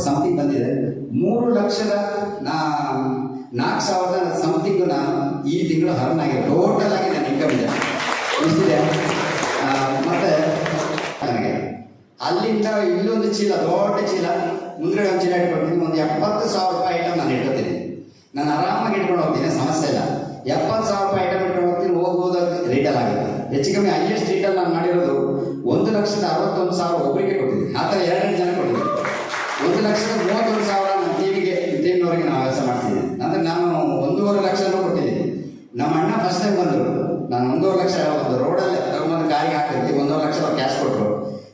ಸಮಥಿಂಗ್ ಬಂದಿದೆ. 3,04,000 ಸಮಥಿಂಗ್ ನಾನು ಈ ತಿಂಗಳು ಹರ್ನ್ ಆಗಿದೆ. ಟೋಟಲ್ ಆಗಿ ನನ್ನ ಇನ್ಕಮ್ ಇದೆ, ಇಷ್ಟಿದೆ. ಮತ್ತು ನನಗೆ ಅಲ್ಲಿಂದ ಇಲ್ಲೊಂದು ಚೀಲ, ದೊಡ್ಡ ಚೀಲ, ಮುಂದ್ಗಡೆ ಒಂದು ಚೀಲ ಇಟ್ಕೊಳ್ತೀನಿ. ಒಂದು 70,000 ರೂಪಾಯಿ ಐಟಮ್ ನಾನು ಇಟ್ಕೊತೀನಿ. ನಾನು ಆರಾಮಾಗಿ ಇಟ್ಕೊಂಡು ಹೋಗ್ತೀನಿ, ಸಮಸ್ಯೆ ಇಲ್ಲ. 70,000 ರೂಪಾಯಿ ಐಟಮ್ ಇಟ್ಕೊಂಡು ಹೋಗ್ತೀನಿ. ಹೋಗ್ಬೋದು ರೀಟೇಲ್ ಆಗುತ್ತೆ. ಹೆಚ್ಚು ಕಮ್ಮಿ ಹೈಯೆಸ್ಟ್ ರೀಟೇಲ್ ನಾನು ಮಾಡಿರೋದು 1,61,000 ಒಬ್ಬರಿಗೆ ಕೊಟ್ಟಿದ್ದೀನಿ. ಆ ಥರ 2 ಜನ ಕೊಟ್ಟಿದ್ದೀನಿ. 1,31,000 ನನ್ನ ಟಿವಿಗೆ ಇದ್ದೇನವರೆಗೆ ನಾವು ಕೆಲಸ ಮಾಡ್ತಿದ್ದೀನಿ. ಅಂದರೆ ನಾನು 1,50,000 ಲಕ್ಷನೂ ಕೊಟ್ಟಿದ್ದೀನಿ. ನಮ್ಮ ಅಣ್ಣ ಫಸ್ಟ್ ಟೈಮ್ ಬಂದರು. ನಾನು 1,50,000 ಲಕ್ಷ ಒಂದು ರೋಡಲ್ಲಿ ತಗೊಂಬಂದು ಕಾರಿಗೆ ಹಾಕಿದ್ವಿ. 1,50,000 ಲಕ್ಷ ಕ್ಯಾಶ್ ಕೊಟ್ಟರು.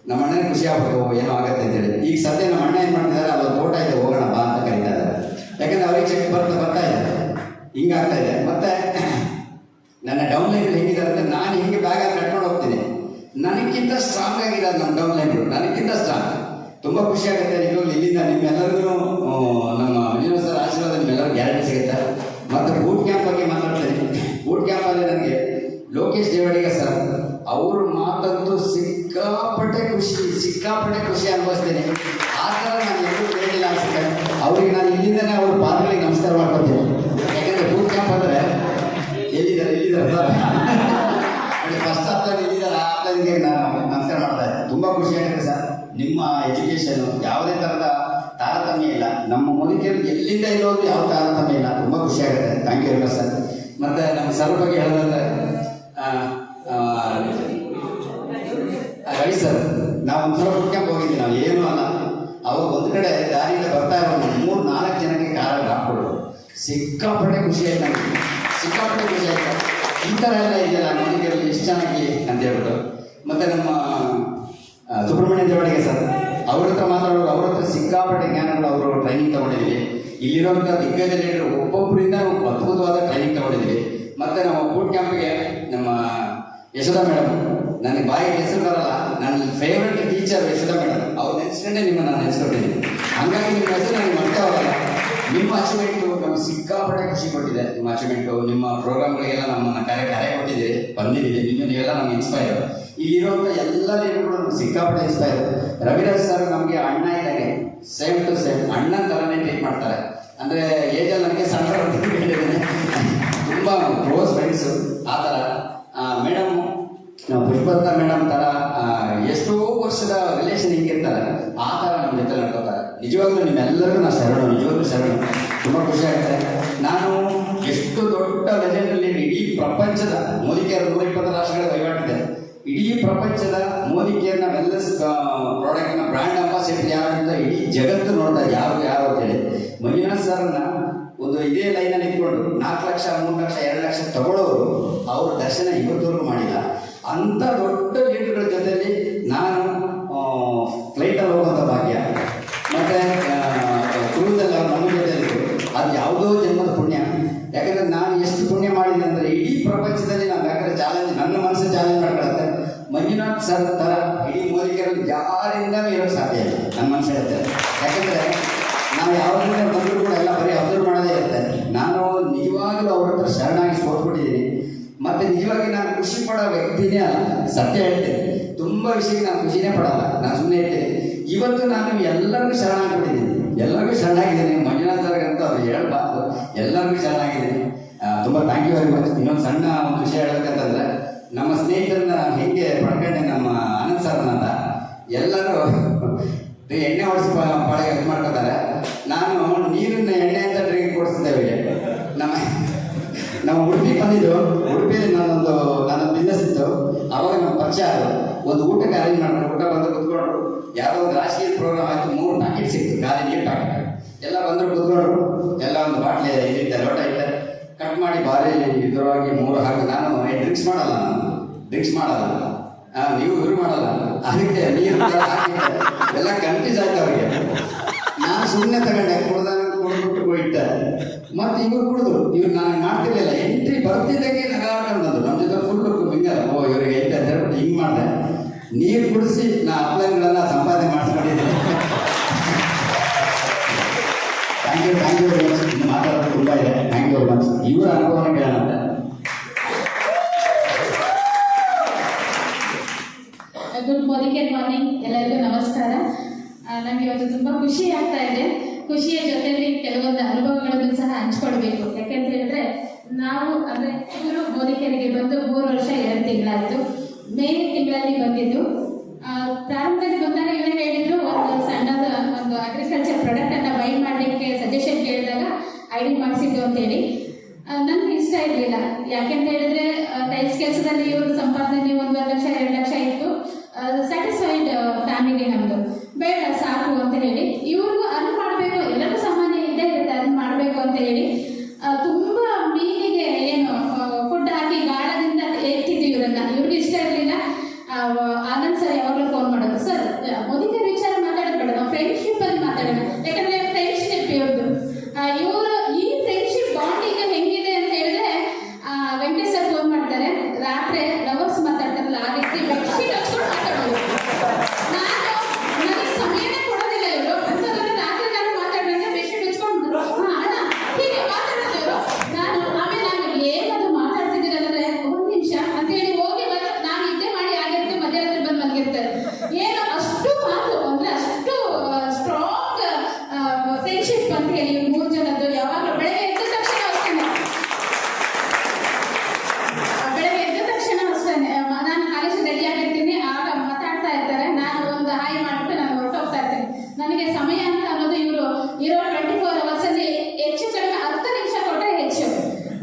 ನಮ್ಮ ಅಣ್ಣನಿಗೆ ಖುಷಿ ಆಗ್ಬೇಕು, ಏನೋ ಆಗುತ್ತೆ ಅಂತೇಳಿ. ಈಗ ಸದ್ಯ ನಮ್ಮ ಅಣ್ಣ ಏನು ಮಾಡ್ತಿದ್ದಾರೆ, ಅಲ್ಲೊಂದು ತೋಟ ಇದೆ, ಹೋಗೋಣ ಬಾ ಅಂತ ಕರೀತಾ ಇದ್ದಾರೆ. ಯಾಕಂದರೆ ಅವ್ರಿಗೆ ಚೆಕ್ ಬರ್ತಾ ಇದೆ, ಹಿಂಗಾಗ್ತಾ ಇದೆ. ಮತ್ತು ನನ್ನ ಡೌನ್ ಲೈನ್ ಹೆಂಗಿದ್ದಾರೆ ಅಂದರೆ, ನಾನು ಹಿಂಗೆ ಬ್ಯಾಗಲ್ಲಿ ಕಟ್ಕೊಂಡು ಹೋಗ್ತೀನಿ. ನನಗಿಂತ ಸ್ಟ್ರಾಂಗ್ ಆಗಿದ್ದಾರೆ ನಮ್ಮ ಡೌನ್ ಲೈನ್ಗಳು, ನನಗಿಂತ ಸ್ಟ್ರಾಂಗ್. ತುಂಬ ಖುಷಿ ಆಗುತ್ತೆ. ಇಲ್ಲಿಂದ ನಿಮ್ಮೆಲ್ಲರಿಗೂ ನಮ್ಮ ಸರ್ ಆಶೀರ್ವಾದ ನಿಮ್ಮೆಲ್ಲರೂ ಗ್ಯಾರಂಟಿ ಸಿಗುತ್ತೆ. ಮತ್ತು ಬೂಟ್ ಕ್ಯಾಂಪ್ ಬಗ್ಗೆ ಮಾತಾಡ್ತೀನಿ. ಬೂಟ್ ಕ್ಯಾಂಪಲ್ಲಿ ನನಗೆ ಲೋಕೇಶ್ ದೇವಡಿಗ ಸರ್ ಅವ್ರ ಮಾತಂತೂ ಸಿಕ್ಕಾಪಟ್ಟೆ ಖುಷಿ ಅನುಭವಿಸ್ತೀನಿ. ಆ ಥರ ನಾನು ಎಲ್ಲೂ ಕೇಳಿಲ್ಲ ಅನ್ಸುತ್ತೆ. ಅವ್ರಿಗೆ ನಾನು ಇಲ್ಲಿಂದನೇ ಅವ್ರ ಪಾದಗಳಿಗೆ ನಮಸ್ಕಾರ ಮಾಡ್ಕೊತೀನಿ. ಯಾಕಂದರೆ ಬೂಟ್ ಕ್ಯಾಂಪ್ ಅಂದರೆ ಎಲ್ಲಿದ್ದಾರೆ ಸರ್ ಫಸ್ಟ್ ಹಪ್ಲೈನ್ ಇಲ್ಲಿದ್ದಾರೆ, ಆ ಹಪ್ಲೈನ್ಗೆ ನಾನು ನಮಸ್ಕಾರ ಮಾಡ್ತಾ ಇದ್ದೆ. ತುಂಬ ಖುಷಿ ಆಗುತ್ತೆ ಸರ್. ನಿಮ್ಮ ಎಜುಕೇಷನ್ ಯಾವುದೇ ಥರದ ತಾರತಮ್ಯ ಇಲ್ಲ. ನಮ್ಮ ಮುದುಕಿಯರು ಎಲ್ಲಿಂದ ಇರೋದು ಯಾವ ತಾರತಮ್ಯ ಇಲ್ಲ. ತುಂಬ ಖುಷಿ ಆಗುತ್ತೆ. Thank you very much sir. ಮತ್ತು ನಮ್ಮ ಸರ್ ಬಗ್ಗೆ ಹೇಳೋದಂದ್ರೆ ರವಿ ಸರ್, ನಾವು ಒಂದ್ಸಲ ಹುಡ್ಕ್ಯಾಂಪ್ ಹೋಗಿದ್ವಿ. ನಾವು ಏನೂ ಅಲ್ಲ, ಅವಾಗ ಒಂದು ಕಡೆ ದಾರಿಯಿಂದ ಬರ್ತಾ ಇರೋ 3-4 ಜನಕ್ಕೆ ಕಾರಲ್ಲಿ ಡ್ರಾಪ್ ಕೊಡೋದು. ಸಿಕ್ಕಾಪಟ್ಟೆ ಖುಷಿ ಆಯ್ತು ನನಗೆ, ಸಿಕ್ಕಾಪಟ್ಟೆ ಖುಷಿ ಆಯ್ತು. ಈ ಥರ ಎಲ್ಲ ಇದೆಯಲ್ಲ ಮುದುಕಿಯರಲ್ಲಿ ಎಷ್ಟು ಚೆನ್ನಾಗಿ ಅಂತ ಹೇಳ್ಬಿಟ್ಟು. ಮತ್ತು ನಮ್ಮ ಸುಬ್ರಹ್ಮಣ್ಯ ದೇವಡಿಗೆ ಸರ್, ಅವ್ರ ಹತ್ರ ಮಾತಾಡೋರು, ಅವ್ರ ಹತ್ರ ಸಿಕ್ಕಾಪಟ್ಟೆ ಜ್ಞಾನಗಳು ಅವರು ಟ್ರೈನಿಂಗ್ ತಗೊಂಡಿದ್ದೀವಿ. ಇಲ್ಲಿರುವಂಥ ದಿಗ್ಗಜ ಲೀಡರ್ ಒಬ್ಬೊಬ್ಬರಿಂದ ಅದ್ಭುತವಾದ ಟ್ರೈನಿಂಗ್ ತಗೊಂಡಿದ್ದೀವಿ. ಮತ್ತು ನಮ್ಮ ಬೂಟ್ ಕ್ಯಾಂಪ್ಗೆ ನಮ್ಮ ಯಶೋಧ ಮೇಡಮ್, ನನಗೆ ಬಾಯಿಗೆ ಹೆಸರು ಬರಲ್ಲ, ನನ್ನ ಫೇವ್ರೆಟ್ ಟೀಚರ್ ಯಶೋಧ ಮೇಡಮ್, ಅವ್ರು ನೆನೆಸ್ಕೊಂಡೇ ನಿಮ್ಮನ್ನು ನಾನು ನೆನೆಸ್ಕೊಟ್ಟಿದ್ದೀನಿ. ಹಾಗಾಗಿ ನಿಮ್ಮ ಹೆಸರು ನನಗೆ ಮತ್ತೆ ಅವರಲ್ಲ. ನಿಮ್ಮ ಅಚೀವ್ಮೆಂಟು ನಮ್ಗೆ ಸಿಕ್ಕಾಪಟ್ಟೆ ಖುಷಿ ಕೊಟ್ಟಿದೆ. ನಿಮ್ಮ ಅಚೀವ್ಮೆಂಟು, ನಿಮ್ಮ ಪ್ರೋಗ್ರಾಮ್ಗಳಿಗೆಲ್ಲ ನಮ್ಮನ್ನು ಕರೆ ಕೊಟ್ಟಿದ್ದೀರಿ, ಬಂದಿದ್ದೀರಿ. ನೀವೆಲ್ಲ ನಮ್ಗೆ ಇನ್ಸ್ಪೈರ್. ಇಲ್ಲಿರುವಂಥ ಎಲ್ಲ ಲೀಡರ್ಗಳು ನಮ್ಗೆ ಸಿಕ್ಕಾಪಟ್ಟೆ ಇನ್ಸ್ಪೈರ್. ರವಿರಾಜ್ ಸರ್ ನಮಗೆ ಅಣ್ಣ ಇದ್ದಾಗೆ, ಸೇಮ್ ಟು ಸೇಮ್ ಅಣ್ಣನ ಥರನೇ ಟ್ರೀಟ್ ಮಾಡ್ತಾರೆ. ಅಂದರೆ ಏಜಲ್ಲಿ ನನಗೆ ಸಣ್ಣ ಹೇಳಿದ್ದೇನೆ, ತುಂಬ ಕ್ಲೋಸ್ ಫ್ರೆಂಡ್ಸು ಆ ಥರ. ಮೇಡಮ್ ಪುಷ್ಪಲತಾ ಮೇಡಮ್ ಥರ ಎಷ್ಟೋ ವರ್ಷದ ರಿಲೇಷನ್ ಹಿಂಗಿರ್ತಾರೆ, ಆ ಥರ ನಮ್ಮ ಜೊತೆ ನಡ್ಕೋತಾರೆ. ನಿಜವಾಗ್ಲೂ ನಿಮ್ಮೆಲ್ಲರಿಗೂ ನಾನು ಶರಣು, ನಿಜವಾಗ್ಲೂ ಶರಣು. ತುಂಬ ಖುಷಿ ಆಗುತ್ತೆ. ನಾನು ಎಷ್ಟು ದೊಡ್ಡ ಲೆಜೆಂಡಲ್ಲಿ ಇಡೀ ಪ್ರಪಂಚದ ಮೋದಿಕೆಯರು 120 ರಾಷ್ಟ್ರಗಳ ವಹಿವಾಟಿದೆ. ಇಡೀ ಪ್ರಪಂಚದ ಮೋದಿಕೆಯರ್ನ ವೆಲ್ನೆಸ್ ಪ್ರಾಡಕ್ಟ್ನ ಬ್ರ್ಯಾಂಡ್ ಅಂಬಾಸಿಡರ್ ಯಾರು ಅಂತ ಇಡೀ ಜಗತ್ತು ನೋಡ್ತಾರೆ, ಯಾರು ಅಂತೇಳಿ. ಮಂಜುನಾಥ್ ಸರ್ನ ಒಂದು ಇದೇ ಲೈನಲ್ಲಿ ಇಟ್ಕೊಂಡು 4 ಲಕ್ಷ 3 ಲಕ್ಷ 2 ಲಕ್ಷ ತಗೊಳ್ಳೋರು ಅವ್ರ ದರ್ಶನ ಇವತ್ತವರೆಗೂ ಮಾಡಿಲ್ಲ. ಅಂಥ ದೊಡ್ಡ ಲೀಡರ್ಗಳ ಜೊತೆಯಲ್ಲಿ ನಾನು ಫ್ಲೈಟಲ್ಲಿ ಹೋಗುವಂಥ ಭಾಗ್ಯ, ಮತ್ತು ಕ್ರೂಸಲ್ಲಿ ಅವ್ರು ನಮ್ಮ ಜೊತೆಯಲ್ಲಿತ್ತು. ಅದು ಯಾವುದೋ ಜನ್ಮದ ಪುಣ್ಯ. ಯಾಕಂದರೆ ನಾನು ಎಷ್ಟು ಪುಣ್ಯ ಮಾಡಿದೆ ಅಂದರೆ ಇಡೀ ಪ್ರಪಂಚದಲ್ಲಿ ನಾನು ಬೇಕಾದ್ರೆ ಚಾಲೆಂಜ್, ನನ್ನ ಮನಸ್ಸು ಚಾಲೆಂಜ್ ಮಾಡ್ಕೊಳುತ್ತೆ. ಮಂಜುನಾಥ್ ಸರ್ ಥರ ಇಡೀ ಮೋದಿಕೆಯಲ್ಲಿ ಯಾರಿಂದಲೂ ಇರೋಕ್ಕೆ ಸಾಧ್ಯ ಇಲ್ಲ, ನನ್ನ ಮನಸ್ಸು ಹೇಳುತ್ತೆ. ಯಾಕಂದರೆ ನಾವು ಯಾವುದರಿಂದ ಬಂದರೂ ಕೂಡ ಎಲ್ಲ ಬರೀ ಅಬ್ಸರ್ವ್ ಮಾಡೋದೇ ಇರುತ್ತೆ. ನಾನು ನಿಜವಾಗಲೂ ಅವ್ರ ಹತ್ರ ಶರಣಾಗಿ ಸೋತ್ಬಿಟ್ಟಿದ್ದೀನಿ. ಮತ್ತು ನಿಜವಾಗಿ ನಾನು ಖುಷಿ ಪಡೋ ವ್ಯಕ್ತಿನೇ ಅಲ್ಲ, ಸತ್ಯ ಹೇಳ್ತೇನೆ. ತುಂಬ ವಿಷಯಕ್ಕೆ ನಾನು ಖುಷಿನೇ ಪಡಲ್ಲ, ನಾನು ಸುಮ್ಮನೆ ಹೇಳ್ತೇನೆ. ಇವತ್ತು ನಾನು ಎಲ್ಲರಿಗೂ ಶರಣಾಗಿಬಿಟ್ಟಿದ್ದೀನಿ, ಎಲ್ಲರಿಗೂ ಶರಣಾಗಿದ್ದೀನಿ. ಮಂಜುನಾಥ್ ಸರ್ಗಂತೂ ಅದು ಹೇಳ್ಬಾರ್ದು, ಎಲ್ಲರಿಗೂ ಶರಣಾಗಿದ್ದೀನಿ. ತುಂಬ ಥ್ಯಾಂಕ್ ಯು ವೆರಿ ಮಚ್. ಇನ್ನೊಂದು ಸಣ್ಣ ಒಂದು ವಿಷಯ ಹೇಳಬೇಕಂತಂದರೆ, ನಮ್ಮ ಸ್ನೇಹಿತರನ್ನ ಹೇಗೆ ಪಡ್ಕೊಂಡೆ ನಮ್ಮ ಆನಂದ್ ಸರ್ನ ಅಂತ ಎಲ್ಲರೂ ಎಣ್ಣೆ ಹೊಡಿಸಿ ಪಾಳೆ ಇದು ಮಾಡ್ಕೋತಾರೆ. ನಾನು ನೀರನ್ನ ಎಣ್ಣೆ ಅಂತ ಡ್ರಿಂಕ್ ಕೊಡಿಸಿದ್ದೇವೆ. ನಮ್ಮ ಉಡುಪಿ ಬಂದಿದ್ದು, ಉಡುಪಿಯಲ್ಲಿ ನಾನೊಂದು ಬಿಸ್ನೆಸ್ ಇತ್ತು. ಅವಾಗ ನಮ್ಮ ಪರಿಚಯ ಅದು. ಒಂದು ಊಟಕ್ಕೆ ಅರೇಂಜ್ ಮಾಡ್ಕೊಂಡು ಊಟ ಬಂದು ಕುತ್ಕೊಂಡ್ರು. ಯಾವುದೋ ಒಂದು ರಾಜಕೀಯ ಪ್ರೋಗ್ರಾಮ್ ಆಯಿತು, 3 ಪ್ಯಾಕೆಟ್ ಸಿಕ್ತು, ಖಾಲಿ ನೀರು ಪ್ಯಾಕೆಟ್. ಎಲ್ಲ ಬಂದರು ಕುತ್ಕೊಂಡ್ರು. ಎಲ್ಲ ಒಂದು ಬಾಟ್ಲಿ ಇರುತ್ತೆ, ಲೋಟ ಇಟ್ಟೆ, ಕಟ್ ಮಾಡಿ ಭಾರಿ ಇದರೊಳಗೆ 3 ಹಾಕಿ. ನಾನು ಡ್ರಿಂಕ್ಸ್ ಮಾಡಲ್ಲ, ನೀವು ಇವ್ರು ಮಾಡಲ್ಲ, ಅದಕ್ಕೆ ನೀರು ಹಾಕಿದ್ದೆ. ಎಲ್ಲ ಕನ್ಫ್ಯೂಸ್ ಆಯ್ತು ಅವರಿಗೆ. ನಾನು ಸುಮ್ಮನೆ ತಗೊಂಡೆ, ಕುಡಿದ್ಬಿಟ್ಟು ಇಟ್ಟೆ. ಮತ್ತು ಇವ್ರು ಕುಡಿದ್ರು. ಇವ್ರು ನಾನು ಮಾಡ್ತಿರ್ಲಿಲ್ಲ. ಎಂಟ್ರಿ ಬರ್ತಿದ್ದಾಗೆ ನಗಾಡ್ಕೊಂಡು ಬಂದರು ನಮ್ಮ ಜೊತೆ. ಫುಲ್ ಹಿಂಗಲ್ಲ, ಇವರಿಗೆ ಎಂಟು ಅಂತ ಹೇಳ್ಬಿಟ್ಟು ಹಿಂಗೆ ಮಾಡಿದೆ. ನೀರು ಕುಡಿಸಿ ನಾ ಅಪ್ಲೈನ್ಗಳನ್ನ ಸಂಪಾದನೆ ಮಾಡಿಸ್ಕೊಂಡಿದ್ದೀನಿ. Thank you very much. ಇನ್ನು ಮಾತಾಡೋದು ತುಂಬ ಇದೆ. Thank you very much. ಇವರ ಅನುಭವನ ಕೇಳೋಣ. ಗುಡ್ ಮಾರ್ನಿಂಗ್ ಎಲ್ಲರಿಗೂ ನಮಸ್ಕಾರ. ನಮಗೆ ಇವತ್ತು ತುಂಬ ಖುಷಿ ಆಗ್ತಾ ಇದೆ. ಖುಷಿಯ ಜೊತೆಯಲ್ಲಿ ಕೆಲವೊಂದು ಅನುಭವಗಳನ್ನು ಸಹ ಹಂಚ್ಕೊಳ್ಬೇಕು. ಯಾಕೆಂತ ಹೇಳಿದ್ರೆ ನಾವು ಅಂದರೆ ಇವರು ಮೋದಿಕೆರೆಗೆ ಬಂದು 3 ವರ್ಷ 2 ತಿಂಗಳಾಯಿತು. ಮೇ ತಿಂಗಳಲ್ಲಿ ಬಂದಿದ್ದು. ಪ್ರಾರಂಭದಲ್ಲಿ ಬಂದಾಗ ಇವರು ಹೇಳಿದ್ರು ಒಂದು ಸಣ್ಣದ ಒಂದು ಅಗ್ರಿಕಲ್ಚರ್ ಪ್ರಾಡಕ್ಟನ್ನು ಬೈ ಮಾಡಲಿಕ್ಕೆ ಸಜೆಷನ್ ಕೇಳಿದಾಗ ID ಮಾಡಿಸಿದ್ದು ಅಂತೇಳಿ. ನನಗೆ ಇಷ್ಟ ಇರಲಿಲ್ಲ. ಯಾಕೆಂತ ಹೇಳಿದ್ರೆ ಟೈಲ್ಸ್ ಕೆಲಸದಲ್ಲಿ ಇವರು ಸಂಪಾದನೆ 1 ಲಕ್ಷ 2 ಲಕ್ಷ ಇತ್ತು. ಸ್ಯಾಟಿಸ್ಫೈಡ್ ಫ್ಯಾಮಿಲಿ ನಮ್ಮದು. ಬೇಡ ಸಾಕು ಅಂತ ಹೇಳಿ, ಇವ್ರಿಗೂ ಅರ್ನ್ ಮಾಡಬೇಕು, ಎಲ್ಲರೂ ಸಾಮಾನ್ಯ ಇದ್ದೇ ಇರುತ್ತೆ, ಅರ್ನ್ ಮಾಡಬೇಕು ಅಂತ ಹೇಳಿ ತುಂಬ ಮೀನಿಗೆ ಏನು ಫುಡ್ ಹಾಕಿ ಗಾಳದಿಂದ ಎತ್ತಿದ್ವಿ ಇವರನ್ನ. ಇವ್ರಿಗೆ ಇಷ್ಟ ಇರಲಿಲ್ಲ. ಆನಂದ್ ಸರ್ ಯಾವಾಗಲೂ ಫೋನ್ ಮಾಡೋದು, ಸರ್ ಮೋದಿಗೆ ವಿಚಾರ ಮಾತಾಡೋದು ಬೇಡ, ನಾವು ಫ್ರೆಂಡ್ಶಿಪ್ ಅಲ್ಲಿ ಮಾತಾಡೋಣ. ಯಾಕಂದ್ರೆ ಫ್ರೆಂಡ್ಶಿಪ್ ಇವ್ರದ್ದು. ಇವರು ಈ ಫ್ರೆಂಡ್ಶಿಪ್ ಬಾಂಡ್ ಈಗ ಹೆಂಗಿದೆ ಅಂತ ಹೇಳಿದ್ರೆ, ವೆಂಕಟೇಶ್ ಸರ್ ಫೋನ್ ಮಾಡ್ತಾರೆ, ರಾತ್ರಿ ಲವರ್ಸ್ ಮಾತಾಡ್ತಾರಲ್ಲ ಆ ರೀತಿ ಬೆಡ್ಶೀಟ್ ಹಚ್ಕೊಂಡು ಮಾತಾಡೋದು. ನನಗೆ ಸಮಯನೇ ಕೊಡೋದಿಲ್ಲ ಇವರು. ರಾತ್ರಿ ನಾನು ಮಾತಾಡ್ಬೇಕು, ಬೆಡ್ಶೀಟ್ ಹಚ್ಕೊಂಡು ಅಣ್ಣ ಹೀಗೆ ಮಾತಾಡೋದು ಇವರು. ಆಮೇಲೆ ನನಗೆ ಸಮಯ ಅಂತ ಅನ್ನೋದು ಇವರು ಇರೋ 24 hours ಅಲ್ಲಿ ಹೆಚ್ಚು ಕಡಿಮೆ 10 ನಿಮಿಷ ಕೊಟ್ಟರೆ ಹೆಚ್ಚು.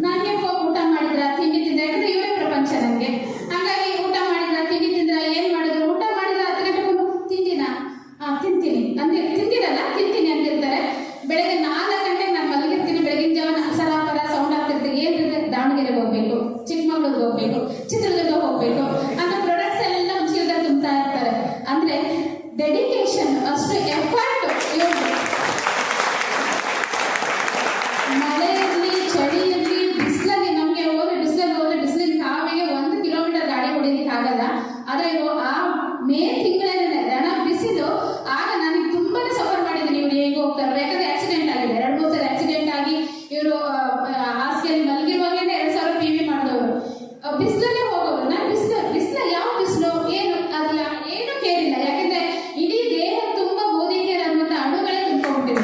ನನಗೆ ಊಟ ಮಾಡಿದ್ರ, ತಿಂಡಿ ತಿಂದ್ರ, ಯಾಕಂದ್ರೆ ಇವರೇ ಪ್ರಪಂಚ ನನಗೆ. ಹಾಗಾಗಿ ಊಟ ಮಾಡಿದ್ರ, ತಿಂಡಿ ತಿಂದ್ರ, ಏನ್ ಮಾಡಿದ್ರು, ಊಟ ಮಾಡಿದ್ರ 10 ಗಂಟೆಗೂ ತಿಂದಿನ ತಿಂತೀನಿ ಅಂದ್ರೆ ತಿಂದಿರಲ್ಲ ತಿಂತೀನಿ ಅಂತಿರ್ತಾರೆ. ಬೆಳಗ್ಗೆ 4 ಗಂಟೆಗೆ ನಾನು ಮಲಗಿರ್ತೀನಿ. ಬೆಳಗಿನ ಜಾವ ಸರಾಪರ ಸೌಂಡ್ ಆಗ್ತಿರ್ತೀನಿ. ಏನಿದೆ, ದಾವಣಗೆರೆಗೆ ಹೋಗ್ಬೇಕು, ಚಿಕ್ಕಮಗಳೂರಿಗೆ ಹೋಗ್ಬೇಕು, ಚಿತ್ರದುರ್ಗ ಹೋಗ್ಬೇಕು ಅನ್ನೋ ಪ್ರಾಡಕ್ಟ್ಸ್ ಎಲ್ಲ ಒಂದು ಚೀಲದಲ್ಲಿ ತುಂಬ್ತಾ ಇರ್ತಾರೆ. ಅಂದ್ರೆ ಡೆಡಿಕೇಶನ್, ಅಷ್ಟು ಎಫರ್ಟ್ ಇವ್ರು. ಮಳೆ ಇರಲಿ, ಚಳಿ ಇರಲಿ, ಬಿಸಿಲಲ್ಲಿ ನಮಗೆ ಬಿಸಿಲಿನ ಕಾವಿಗೆ 1 ಕಿಲೋಮೀಟರ್ ಗಾಡಿ ಹೊಡಿಲಿಕ್ಕೆ ಆಗಲ್ಲ. ಆದ್ರೆ ಇವರು ಆ ಮೇ ತಿಂಗಳಲ್ಲಿ ರಣ ಬಿಸಿಲು, ಆಗ ನನಗೆ ತುಂಬಾನೇ ಸಫರ್ ಮಾಡಿದ್ದೀನಿ. ಇವ್ರು ಹೇಗೆ ಹೋಗ್ತಾರೆ, ಯಾಕಂದ್ರೆ ಆಕ್ಸಿಡೆಂಟ್ ಆಗಿದೆ, 2-3 ಸಲ ಆಕ್ಸಿಡೆಂಟ್ ಆಗಿ ಇವರು ಹಾಸಿಗೆಯಲ್ಲಿ ಮಲಗಿರುವಾಗಲೇ 2,000 PV ಮಾಡಿದವರು. ಬಿಸಿಲಲ್ಲೇ ಹೋಗೋರು. ನಾನು ಬಿಸಿಲ ಯಾವ ಬಿಸಿಲು ಏನು ಅದು ಏನು ಕೇಳಿಲ್ಲ. ಯಾಕಂದ್ರೆ ಇಡೀ ದೇಹ ತುಂಬಾ ಗೋಧಿಗೆ ಅನ್ನುವಂಥ ಅಣುಗಳೇ ತುಂಬಿಕೊಂಡಿದೆ.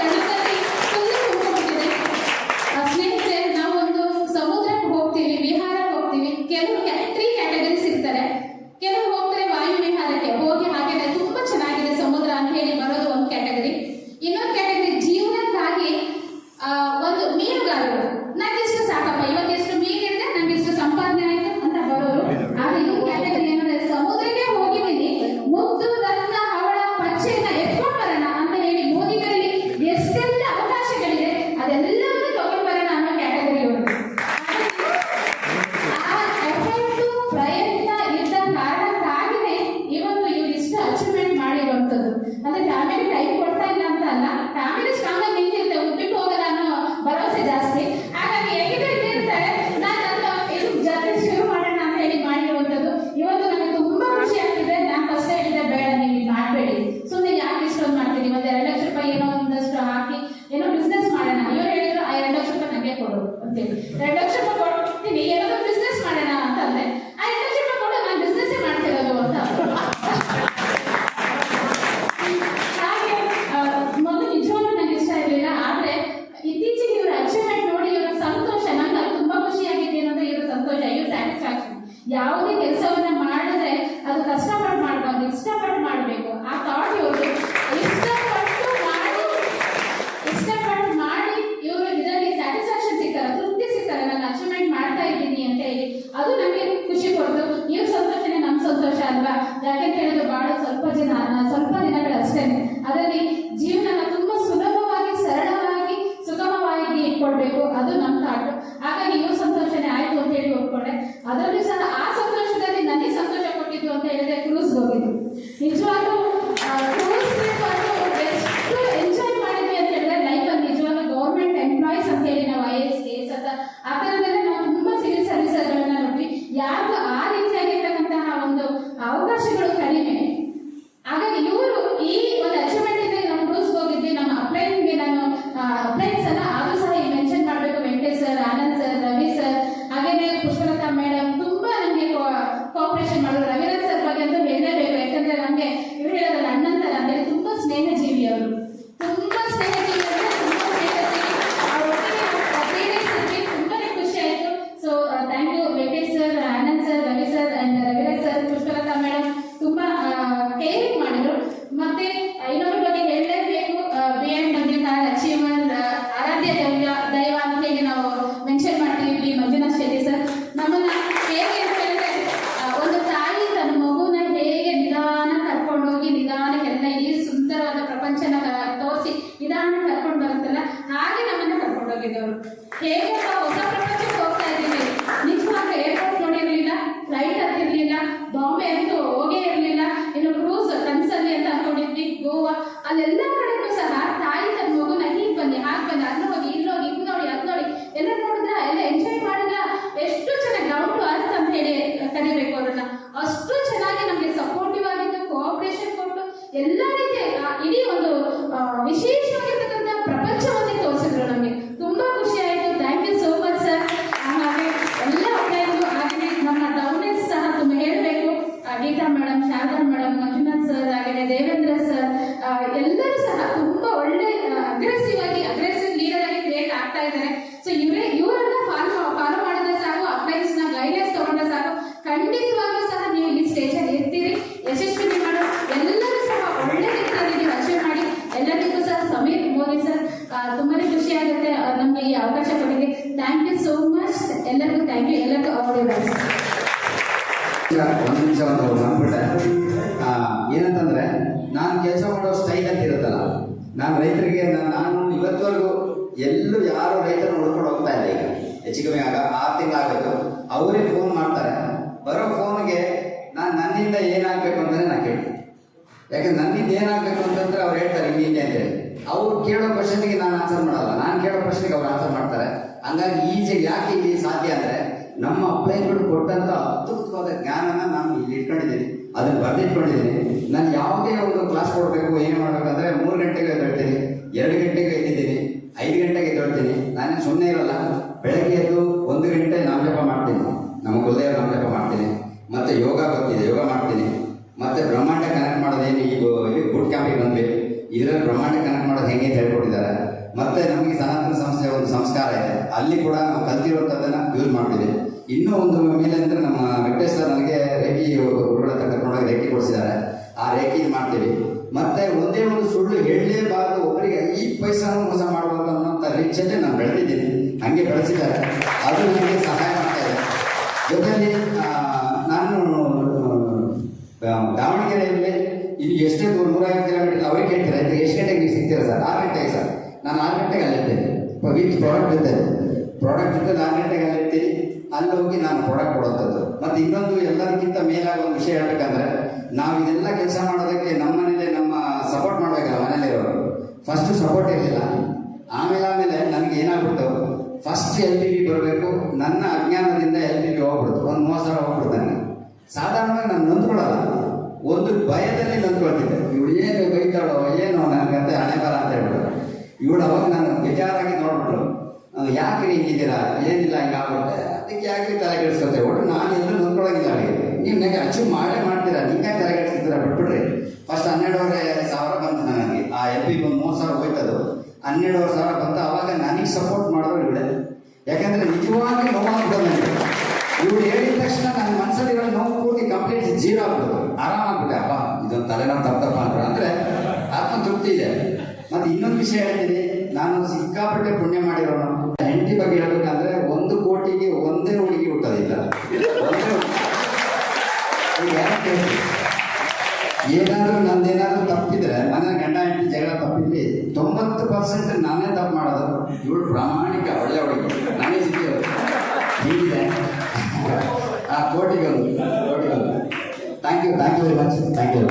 ಗಣದಲ್ಲಿ ಫುಲ್ ತುಂಬಿಕೊಂಡಿದೆ. ಸ್ನೇಹಿತರೆ, ನಾವೊಂದು ಸಮುದ್ರಕ್ಕೆ ಹೋಗ್ತೀವಿ, ವಿಹಾರಕ್ಕೆ ಹೋಗ್ತೀವಿ. ಕೆಲವು 3 ಕ್ಯಾಟಗರೀಸ್ ಇರ್ತಾರೆ. ಕೆಲವು ಹೋಗ್ತಾರೆ ವಾಯು ವಿಹಾರಕ್ಕೆ ಹೋಗಿ ಹಾಗೆ ತುಂಬಾ ಚೆನ್ನಾಗಿದೆ ಸಮುದ್ರ ಅಂತ ಹೇಳಿ ಬರೋದು ಒಂದು ಕ್ಯಾಟಗರಿ. ಇನ್ನೊಂದು ಕ್ಯಾಟಗರಿ ಜೀವನಕ್ಕಾಗಿ ಒಂದು ಮೀನುಗಾರರು. ನನಗಿಷ್ಟು ಸಾಕಪ್ಪ, ಇವತ್ತೆಷ್ಟು ಮೀನಿದೆ, ನನಗಿಷ್ಟು ಸಂಪಾದನೆ ಆಯ್ತು ಅಂತ ಬರೋರು. ಆದ್ರೆ ಇನ್ನೊಂದು ಕ್ಯಾಟಗರಿ ಏನಂದ್ರೆ ಸಮುದ್ರಕ್ಕೆ ಹೋಗಿದ್ದೀನಿ, ಮುದ್ದು ರತ್ನ ಹವಳ ಪಚ್ಚೆನ ಎತ್ಕೊಂಡು ಬರೋಣ ಅಂತ ಹೇಳಿ ಮೋದಿಗಳಲ್ಲಿ ಎಷ್ಟೆಲ್ಲ ಅವಕಾಶಗಳಿದೆ ಅದೆಲ್ಲವನ್ನೂ ತಗೊಂಡು ಬರೋಣ ಅನ್ನೋ ಕ್ಯಾಟಗರಿ ಅವರು. ಆ ಎಫರ್ಟು ಪ್ರಯತ್ನ ಇದ್ದ ಕಾರಣಕ್ಕಾಗಿನೇ ಇವತ್ತು ಇವ್ರು ಇಷ್ಟು ಅಚೀವ್ಮೆಂಟ್ ಮಾಡಿರುವಂಥದ್ದು. ಅಂದ್ರೆ ಫ್ಯಾಮಿಲಿ ಟೈಮ್ ಕೊಡ್ತಾ ಇಲ್ಲ ಅಂತ ಅಲ್ಲ, ಫ್ಯಾಮಿಲಿ ಸ್ಟ್ರಾಂಗ್ ಆಗಿ ನಿಂತಿರುತ್ತೆ, ಉಪ್ಪಿಟ್ಟು ಹೋಗಲ್ಲ ಅನ್ನೋ ಭರವಸೆ ಜಾಸ್ತಿ. ಹಾಗಾಗಿ ಹೇಗಿದ್ರೆ ಇರ್ತಾರೆ, ನಾನು ಇದು ಜಾತ್ರೆ ಶುರು ಮಾಡೋಣ ಅಂತ ಹೇಳಿ ಮಾಡಿರುವಂಥದ್ದು. ಇವತ್ತು ನನಗೆ ತುಂಬಾ ಖುಷಿ ಆಗ್ತಿದೆ. ನಾನು ಫಸ್ಟ್ ಹೇಳಿದ್ದೆ, ಬೇಡ ನೀವು ಇದು ಮಾಡಬೇಡಿ, ಸುಮ್ಮನೆ ಯಾಕೆ ಇಷ್ಟೊಂದು ಮಾಡ್ತೀನಿ, ಮತ್ತೆ 2 ಲಕ್ಷ ರೂಪಾಯಿ ಏನೋ ಒಂದಷ್ಟು ಹಾಕಿ ಏನೋ ಬಿಸ್ನೆಸ್ ಮಾಡೋಣ. ಇವ್ರು ಹೇಳಿದ್ರು, ಆ 2 ಲಕ್ಷ ರೂಪಾಯಿ ನನಗೆ ಕೊಡು ಅಂತೇಳಿ. 2 ಲಕ್ಷ ರೂಪಾಯಿ ಕೊಡ್ತೀನಿ, ಏನಾದ್ರು ಬಿಸ್ನೆಸ್ ಮಾಡೋಣ ಅಂತಂದ್ರೆ, ಆ 2 ಲಕ್ಷ ರೂಪಾಯಿ ಕೊಡು, ನಾನು ಬಿಸ್ನೆಸ್ ಮಾಡ್ತಿರೋದು ಅಂತ. ಹಾಗೆ ಮೊದಲು ನಿಜವಾಗ್ಲೂ ನನಗೆ ಇಷ್ಟ ಇರಲಿಲ್ಲ. ಆದ್ರೆ ಇತ್ತೀಚೆಗೆ ಇವ್ರ ಅಚೀವ್ಮೆಂಟ್ ನೋಡಿ ಇವರ ಸಂತೋಷ, ನಂಗೆ ತುಂಬಾ ಖುಷಿಯಾಗಿದೆ ಅನ್ನೋದು ಇವರ ಸಂತೋಷ, ಇವ್ರ ಸ್ಯಾಟಿಸ್ಫ್ಯಾಕ್ಷನ್. ಯಾವುದೇ ಕೆಲಸವನ್ನ ಮಾಡಿದ್ರೆ ಅದು ಕಷ್ಟಪಟ್ಟು ಮಾಡಬಾರ್ದು, ಇಷ್ಟಪಟ್ಟು ಮಾಡಬೇಕು. ಆ ಥಾಟ್ ಇವರು ಇಷ್ಟಪಟ್ಟು ಮಾಡಿ ಇವರು ಇದರಲ್ಲಿ ಸ್ಯಾಟಿಸ್ಫ್ಯಾಕ್ಷನ್ ಸಿಗ್ತಾರೆ, ತೃಪ್ತಿ ಸಿಗ್ತಾರೆ, ನಾನು ಅಚೀವ್ಮೆಂಟ್ ಮಾಡ್ತಾ ಇದ್ದೀನಿ ಅಂತ ಹೇಳಿ. ಅದು ನಮಗೆ ಖುಷಿ ಕೊಡ್ತು. ಇವ್ರ ಸಂತೋಷನೇ ನಮ್ಮ ಸಂತೋಷ ಅಲ್ವಾ? ಯಾಕೆಂತ ಹೇಳಿದ್ರೆ ಬಹಳ ಸ್ವಲ್ಪ ದಿನಗಳು ಅಷ್ಟೇ. ಅದರಲ್ಲಿ ಜೀವನ ತುಂಬಾ ಸುಲಭವಾಗಿ, ಸರಳವಾಗಿ, ಸುಗಮವಾಗಿ ಇಟ್ಕೊಳ್ಬೇಕು, ಅದು ನಮ್ಮ ಥಾಟ್. ಹಾಗಾಗಿ ಇವ್ರ ಸಂತೋಷನೇ ಆಯ್ತು ಅಂತ ಹೇಳಿ ಒಪ್ಕೊಂಡೆ. ಅದರಲ್ಲೂ ಸಹ ಆ ಸಂತೋಷದಲ್ಲಿ ನನಗೆ ಸಂತೋಷ ಕೊಟ್ಟಿದ್ದು ಅಂತ ಹೇಳಿದ್ರೆ ಕ್ರೂಸ್ ಹೋಗಿದ್ದು. ನಿಜವಾಗ್ಲೂ ಕ್ರೂಸ್ ಟ್ರಿಪ್ ಎಷ್ಟು ಎಂಜಾಯ್ ಮಾಡಿದ್ವಿ ಅಂತ ಹೇಳಿದ್ರೆ ಲೈಫಲ್ಲಿ ನಿಜವಾಗ್ಲೂ ಗೌರ್ಮೆಂಟ್ ಎಂಪ್ಲಾಯೀಸ್ ಅಂತ ಹೇಳಿ ನಾವು IAS KS ಅಂತ ಆ ಥರದಲ್ಲೇ ನಾವು ತುಂಬಾ ಸಿವಿಲ್ ಸರ್ವಿಸ್ಗಳನ್ನ ನೋಡ್ವಿ. ಯಾರಿಗೂ ಆ ರೀತಿಯಾಗಿರ್ತಕ್ಕಂತಹ ಒಂದು ಅವಕಾಶಗಳು ಕಡಿಮೆ. ಹಾಗಾಗಿ ಇವರು ಈ ಒಂದು ಅಚೀವ್ಮೆಂಟ್ ಇದೆ. ನಾವು ಕ್ರೂಸ್ ಹೋಗಿದ್ವಿ, ನಮ್ಮ ಅಪ್ಲೈನ್ಗೆ ನಾನು ಅಪ್ಲೈನ್ಸ್ ಅಲ್ಲ ಆದ್ರೂ ಸಹ ಮೆನ್ಷನ್ ಮಾಡಬೇಕು. Venkatesh sir, Anand sir, Ravi sir, ಹಾಗೇನೆ ಪುಷ್ಪಲತಾ ಮೇಡಮ್ ತುಂಬಾ ನನಗೆ ಕೋಆಪರೇಷನ್ ಮಾಡೋರು. ರವಿರಾಜ್ ಸರ್ ಬಗ್ಗೆ ಅಂತೂ ಹೇಳಲೇಬೇಕು. ಯಾಕಂದ್ರೆ ನಮಗೆ ಇವ್ರು ಹೇಳೋದಲ್ಲ, ಅಣ್ಣನ್ ತರ ಅಂದ್ರೆ ತುಂಬಾ ಸ್ನೇಹಜೀವಿ ಅವರು, ತುಂಬಾ ಸ್ನೇಹಜೀವಿ ಅಂದ್ರೆ ತುಂಬಾ ಸ್ನೇಹಜೀವಿ. ಅವರೊಟ್ಟಿಗೆ 3 days ಇದ್ವಿ, ತುಂಬಾನೇ ಖುಷಿ ಆಯ್ತು. So thank you Venkatesh sir, Anand sir, Ravi sir and Raviraj sir, Pushpalatha madam ತುಂಬಾ ಕೇರಿಂಗ್ ಮಾಡಿದ್ರು. ಮತ್ತೆ ಇನ್ನೊಬ್ಬರ ಬಗ್ಗೆ ಹೇಳಲೇಬೇಕು, BMW ಕಾರ್ ಅಚೀವರ್, ಆರಾಧ್ಯ ದೈವ ಅಂತ ಹೇಳಿ ನಾವು ಮೆನ್ಷನ್ ಮಾಡ್ತೀವಿ. ಮಂಜುನಾಥ್ ಶೆಟ್ಟಿ ಸರ್ ನಮ್ಮನ್ನ ಹೇಗೆ ಅಂತ ಹೇಳಿದ್ರೆ, ಒಂದು ತಾಯಿ ತನ್ನ ಮಗುನ ಹೇಗೆ ನಿಧಾನ ಕರ್ಕೊಂಡೋಗಿ ನಿಧಾನಕ್ಕೆಲ್ಲ ಈ ಸುಂದರವಾದ ಪ್ರಪಂಚನ ತೋರಿಸಿ ನಿಧಾನ ಕರ್ಕೊಂಡು ಬರುತ್ತಲ್ಲ, ಹಾಗೆ ನಮ್ಮನ್ನ ಕರ್ಕೊಂಡೋಗಿದ್ದವರು. ಹೇಗೆ ಹೊಸ ಪ್ರಪಂಚಕ್ಕೆ ಹೋಗ್ತಾ ಇದ್ದೀವಿ. ನಿಜವಾಗ್ಲೂ ಏರ್ಪೋರ್ಟ್ ನೋಡಿರ್ಲಿಲ್ಲ, ಫ್ಲೈಟ್ ಹತ್ತಿರ್ಲಿಲ್ಲ, ಬಾಂಬೆ ಅಂತೂ ಹೋಗೇ ಇರಲಿಲ್ಲ, ಇನ್ನು ಕ್ರೂಸ್ ಕನ್ಸಲ್ಲಿ ಅಂತ ಅನ್ಕೊಂಡಿದ್ವಿ, ಗೋವಾ, ಅಲ್ಲೆಲ್ಲ ಕಡೆಗೂ ಸಹ ತಾಯಿ ತನ್ನ ಮಗುನ ಹೀಗೆ ಬನ್ನಿ, ಹಾಗೆ ಬನ್ನಿ, ಅಲ್ಲಿ ಹೋಗಿ, ಇಲ್ಲೋಗಿ, ಇದು ನೋಡಿ, ಅದು ನೋಡಿ, ಎಲ್ಲ ನೋಡಿದ್ರ, ಎಲ್ಲ ಎಂಜಾಯ್ ಮಾಡಿದ್ರ, ಎಷ್ಟು ಚೆನ್ನಾಗಿ ಡೌನ್ ಟು ಅರ್ತ್ ಅಂತ ಹೇಳಿ ಕರಿಬೇಕು ಅವ್ರನ್ನ. ಅಷ್ಟು ಚೆನ್ನಾಗಿ ನಮಗೆ ಸಪೋರ್ಟಿವ್ ಆಗಿದ್ದು, ಕೋಆಪರೇಷನ್ ಕೊಟ್ಟು ಎಲ್ಲ ರೀತಿಯ ಇಡೀ ಒಂದು ವಿಶೇಷವಾಗಿರ್ತಕ್ಕಂಥ ಪ್ರಪಂಚವನ್ನೇ ತೋರಿಸಿದ್ರು. ನಮಗೆ ತುಂಬಾ ಖುಷಿ ಆಯ್ತು. Thank you so much sir. ಹಾಗೆ ಎಲ್ಲ ಒಳ್ಳೆಯದು. ಹಾಗೆ ನಮ್ಮ ಡೌನ್ಲೈನ್ಸ್ ಸಹ ತುಂಬ ಹೇಳಬೇಕು. Geetha madam, Sharada madam, Manjunath sir, ಹಾಗೆ ದೇವೇಂದ್ರ ಸರ್, ಎಲ್ಲರೂ ಸಹ ತುಂಬಾ ಒಳ್ಳೆ ಅಗ್ರೆಸಿವ್ ಲೀಡರ್ ಆಗಿ ಕ್ರಿಯೇಟ್ ಆಗ್ತಾ ಇದ್ದಾರೆ. ಸೊ ಇವರೆಲ್ಲ ಫಾಲೋ ಮಾಡಿದ್ರೆ ಸಾಕು, ಅಪ್ಲೈನ್ಸ್ ನ ಗೈಡೆನ್ಸ್ ತಗೊಂಡ್ರೆ ಸಾಕು, ಖಂಡಿತವಾಗ್ಲೂ ಸಹ ನೀವು ಈ ಸ್ಟೇಜಲ್ಲಿ ಇರ್ತೀರಿ. ಯಶಸ್ವಿ ಮಾಡೋ ಎಲ್ಲರೂ ಸಹ ಒಳ್ಳೆ ರೀತಿಯಲ್ಲಿ ನೀವು ಅಚೀವ್ ಮಾಡಿ ಅವಕಾಶ ಕೊಟ್ಟಿಗೆ ಥ್ಯಾಂಕ್ ಯು ಸೋ ಮಚ್. ಎಲ್ಲರಿಗೂ ಥ್ಯಾಂಕ್ ಯು. ಎಲ್ಲರಿಗೂ ಆಲ್ ದಿ ಬೆಸ್ಟ್. ಒಂದು ನಿಮಿಷ ಒಂದು ಮಾಡ್ಬಿಟ್ಟೆ. ಏನಂತಂದ್ರೆ ನಾನು ಕೆಲಸ ಮಾಡೋ ಸ್ಟೈಲ್ ಅಂತ ಇರುತ್ತಲ್ಲ, ನಾನು ರೈತರಿಗೆ ನಾನು ಇವತ್ತವರೆಗೂ ಎಲ್ಲೂ ಯಾರು ರೈತರು ನೋಡ್ಕೊಂಡು ಹೋಗ್ತಾ ಇಲ್ಲ. ಈಗ ಹೆಚ್ಚು ಕಮ್ಮಿ 6 ತಿಂಗಳಾಗಬೇಕು. ಅವರೇ ಫೋನ್ ಮಾಡ್ತಾರೆ. ಬರೋ ಫೋನ್ಗೆ ನಾನು ನನ್ನಿಂದ ಏನಾಗಬೇಕು ಅಂತಲೇ ನಾನು ಕೇಳ್ತೀನಿ. ಯಾಕಂದ್ರೆ ನನ್ನಿಂದ ಏನಾಗಬೇಕು ಅಂತಂದ್ರೆ ಅವ್ರು ಹೇಳ್ತಾರೆ ಹಿಂಗೆ ಅಂತೇಳಿ. ಅವ್ರು ಕೇಳೋ ಕ್ವಶನ್ಗೆ ನಾನು ಆನ್ಸರ್ ಮಾಡಲ್ಲ, ನಾನು ಕೇಳೋ ಪ್ರಶ್ನೆಗೆ ಅವ್ರು ಆನ್ಸರ್ ಮಾಡ್ತಾರೆ. ಹಂಗಾಗಿ ಈಜಿಯಾಗಿ ಯಾಕೆ ಇಲ್ಲಿ ಸಾಧ್ಯ ಅಂದರೆ ನಮ್ಮ ಅಪ್ಲೈಗಳು ಕೊಟ್ಟಂತ ಅದ್ಭುತವಾದ ಜ್ಞಾನನ ನಾನು ಇಲ್ಲಿ ಇಟ್ಕೊಂಡಿದ್ದೀನಿ, ಅದನ್ನು ಬರೆದಿಟ್ಕೊಂಡಿದ್ದೀನಿ. ನಾನು ಯಾವುದೇ ಒಂದು ಕ್ಲಾಸ್ ಕೊಡಬೇಕು ಏನು ಮಾಡಬೇಕಂದ್ರೆ 3 ಗಂಟೆಗೆ ಎದ್ದೇಳ್ತೀನಿ, 2 ಗಂಟೆಗೆ ಎದ್ದಿದ್ದೀನಿ, 5 ಗಂಟೆಗೆ ಎದ್ದೇಳ್ತೀನಿ. ನಾನೇ ಸುಮ್ಮನೆ ಇರಲ್ಲ. ಬೆಳಗ್ಗೆ ಎದ್ದು 1 ಗಂಟೆ ನಾಮಜಪ ಮಾಡ್ತೀನಿ, ನಮ್ಮ ಕುಲದೇವ ನಾಮಜಪ ಮಾಡ್ತೀನಿ. ಮತ್ತೆ ಯೋಗ ಗೊತ್ತಿದೆ, ಯೋಗ ಮಾಡ್ತೀನಿ. ಮತ್ತೆ ಬ್ರಹ್ಮಾಂಡ ಕನೆಕ್ಟ್ ಮಾಡೋದೇನು ಈಗ ಬೂಟ್ ಕ್ಯಾಂಪಿಗೆ ಬಂದ್ವಿ, ಇದರಲ್ಲಿ ಬ್ರಹ್ಮಾಂಡ ಕನೆಕ್ಟ್ ಮಾಡೋದು ಹೆಂಗೆ ಅಂತ ಹೇಳ್ಕೊಟ್ಟಿದ್ದಾರೆ. ಮತ್ತೆ ನಮಗೆ ಸನಾತನ ಸಂಸ್ಥೆ ಒಂದು ಸಂಸ್ಕಾರ ಇದೆ, ಅಲ್ಲಿ ಕೂಡ ನಾವು ಕಲ್ತಿರುವಂಥದ್ದನ್ನು ಯೂಸ್ ಮಾಡ್ತೀವಿ. ಇನ್ನೂ ಒಂದು ಮೇಲೆ ಅಂದರೆ ನಮ್ಮ ವೆಂಕಟೇಶ್ ಸರ್ ನನಗೆ ರೇಖಿ ಗುರುಗಳ ಹತ್ರ ಕರ್ಕೊಂಡೋಗಿ ರೇಖಿ ಕೊಡಿಸಿದ್ದಾರೆ. ಆ ರೇಖಿ ಮಾಡ್ತೀವಿ. ಮತ್ತೆ ಒಂದೇ ಒಂದು ಸುಳ್ಳು ಹೇಳಲೇಬಾರದು, ಒಬ್ಬರಿಗೆ 5 ಪೈಸಾನು ಮೋಸ ಮಾಡಬಾರ್ದು ಅನ್ನೋಂಥ ರೀತಿಯಲ್ಲಿ ನಾನು ಬೆಳೆದಿದ್ದೀನಿ. ಹಂಗೆ ಬೆಳೆಸಿದ್ದಾರೆ, ಅದು ನನಗೆ ಸಹಾಯ ಮಾಡ್ತಾ ಇದೆ. ಜೊತೆಯಲ್ಲಿ ನಾನು ದಾವಣಗೆರೆಯಲ್ಲಿ ಇಲ್ಲಿ ಎಷ್ಟೇ ದೂರ 150 ಕಿಲೋಮೀಟರ್ ಅವ್ರಿಗೆ ಕೇಳ್ತಾರೆ, ಎಷ್ಟು ಗಂಟೆಗೆ ನೀವು ಸಿಗ್ತೀರಾ ಸರ್? 6 ಗಂಟೆಗೆ ಸರ್. ನಾನು 6 ಗಂಟೆಗೆ ಅಲ್ಲಿರ್ತೇನೆ. ವಿತ್ ಪ್ರಾಡಕ್ಟ್ ಇರ್ತೇನೆ. ಪ್ರಾಡಕ್ಟ್ ಜೊತೆ 6 ಗಂಟೆಗೆ ಅಲ್ಲಿರ್ತೀನಿ. ಅಲ್ಲಿ ಹೋಗಿ ನಾನು ಪ್ರಾಡಕ್ಟ್ ಕೊಡುವಂಥದ್ದು. ಮತ್ತು ಇನ್ನೊಂದು ಎಲ್ಲದಕ್ಕಿಂತ ಮೇಲಾಗ ಒಂದು ವಿಷಯ ಹೇಳ್ಬೇಕಂದ್ರೆ, ನಾವು ಇದೆಲ್ಲ ಕೆಲಸ ಮಾಡೋದಕ್ಕೆ ನಮ್ಮ ಮನೇಲಿ ನಮ್ಮ ಸಪೋರ್ಟ್ ಮಾಡಬೇಕಲ್ಲ, ಮನೇಲಿರೋರು ಫಸ್ಟ್ ಸಪೋರ್ಟ್ ಇರಲಿಲ್ಲ. ಆಮೇಲೆ ನನಗೆ ಏನಾಗ್ಬಿಟ್ಟು ಫಸ್ಟ್ LPG ಬರಬೇಕು. ನನ್ನ ಅಜ್ಞಾನದಿಂದ LPG ಹೋಗ್ಬಿಡ್ತು, ಒಂದು 30,000 ಹೋಗ್ಬಿಡ್ತು. ನನಗೆ ಸಾಧಾರಣವಾಗಿ ನಾನು ನೊಂದ್ಕೊಳ್ಳಲ್ಲ, ಒಂದು ಭಯದಲ್ಲಿ ನೊಂದ್ಕೊಳ್ತಿದ್ದೆ. ಇವಳು ಏನು ಬೈತಾಳೋ ಏನೋ ನನಗಂತೆ ಹಣೆ ಬರ ಅಂತ ಹೇಳ್ಬಿಟ್ಟು. ಇವಳು ಅವಾಗ ನಾನು ಬೇಜಾರಾಗಿ ನೋಡ್ಬಿಟ್ರು, ಯಾಕೆ ಹಿಂಗಿದ್ದೀರಾ? ಏನಿಲ್ಲ ಹಿಂಗಾಗ್ಬಿಡುತ್ತೆ, ಅದಕ್ಕೆ ಯಾಕೆ ತಲೆ ಕೆಡಿಸ್ಕೊತೆ? ಒಟ್ಟು ನಾನು ಎಲ್ಲರೂ ನೊಂದ್ಕೊಳ್ಳೋಂಗಿಲ್ಲ. ಅವರಿಗೆ ನೀವು ನನಗೆ ಅಚೀವ್ ಮಾಡ್ತೀರಾ, ನಿಂಗೆ ತಲೆ ಕೆಡಿಸ್ಕೊತೀರಾ? ಬಿಟ್ಬಿಡ್ರಿ. ಫಸ್ಟ್ 12,500 ಬಂತು ನನಗೆ. ಆ LPG ಒಂದು 30,000 ಹೋಯ್ತದು, 12,500 ಬಂತು. ಅವಾಗ ನನಗೆ ಸಪೋರ್ಟ್ ಮಾಡೋರು ಇವಳೆ. ಯಾಕಂದರೆ ನಿಜವಾಗಿ ನೋವಾಗ್ಬೋದು ನನಗೆ. ಇವ್ರು ಹೇಳಿದ ತಕ್ಷಣ ನನ್ನ ಮನಸ್ಸಲ್ಲಿರೋ ನೋವು ಪೂರ್ತಿ ಕಂಪ್ಲೀಟ್ 0 ಆಗ್ಬೋದು. ಆರಾಮಾಗ್ಬಿಟ್ಟೆ. ಅಪ್ಪ ಇದೊಂದು ತಲೆನೋವು ತಪ್ಪಪ್ಪ ಅಂದರೆ ಆತ್ಮತೃಪ್ತಿ ಇದೆ. ಮತ್ತು ಇನ್ನೊಂದು ವಿಷಯ ಹೇಳ್ತೀನಿ, ನಾನು ಸಿಕ್ಕಾಪಟ್ಟೆ ಪುಣ್ಯ ಮಾಡಿರೋನು. ಹೆಂಡತಿ ಬಗ್ಗೆ ಹೇಳ್ಬೇಕಂದ್ರೆ 1 ಕೋಟಿಗೆ ಒಂದೇ ಹುಡುಗಿ ಹುಟ್ಟೋದಿಲ್ಲ. ಏನಾದರೂ ನಂದೇನಾದರೂ ತಪ್ಪಿದ್ರೆ, ಮನೆ ಗಂಡ ಹೆಂಡತಿ ಜಗಳ ತಪ್ಪಿದ್ವಿ 90% ನಾನೇ ತಪ್ಪು ಮಾಡೋದು. ಇವಳು ಪ್ರಾಮಾಣಿಕ ಒಳ್ಳೆ ಹುಡುಗಿ, ನಾನೇ ಸಿಕ್ಕಿರೋದು. ಹೀಗಿದೆ ಆ ಕೋಟಿಗೊಂದು. Thank you very much. Thank you.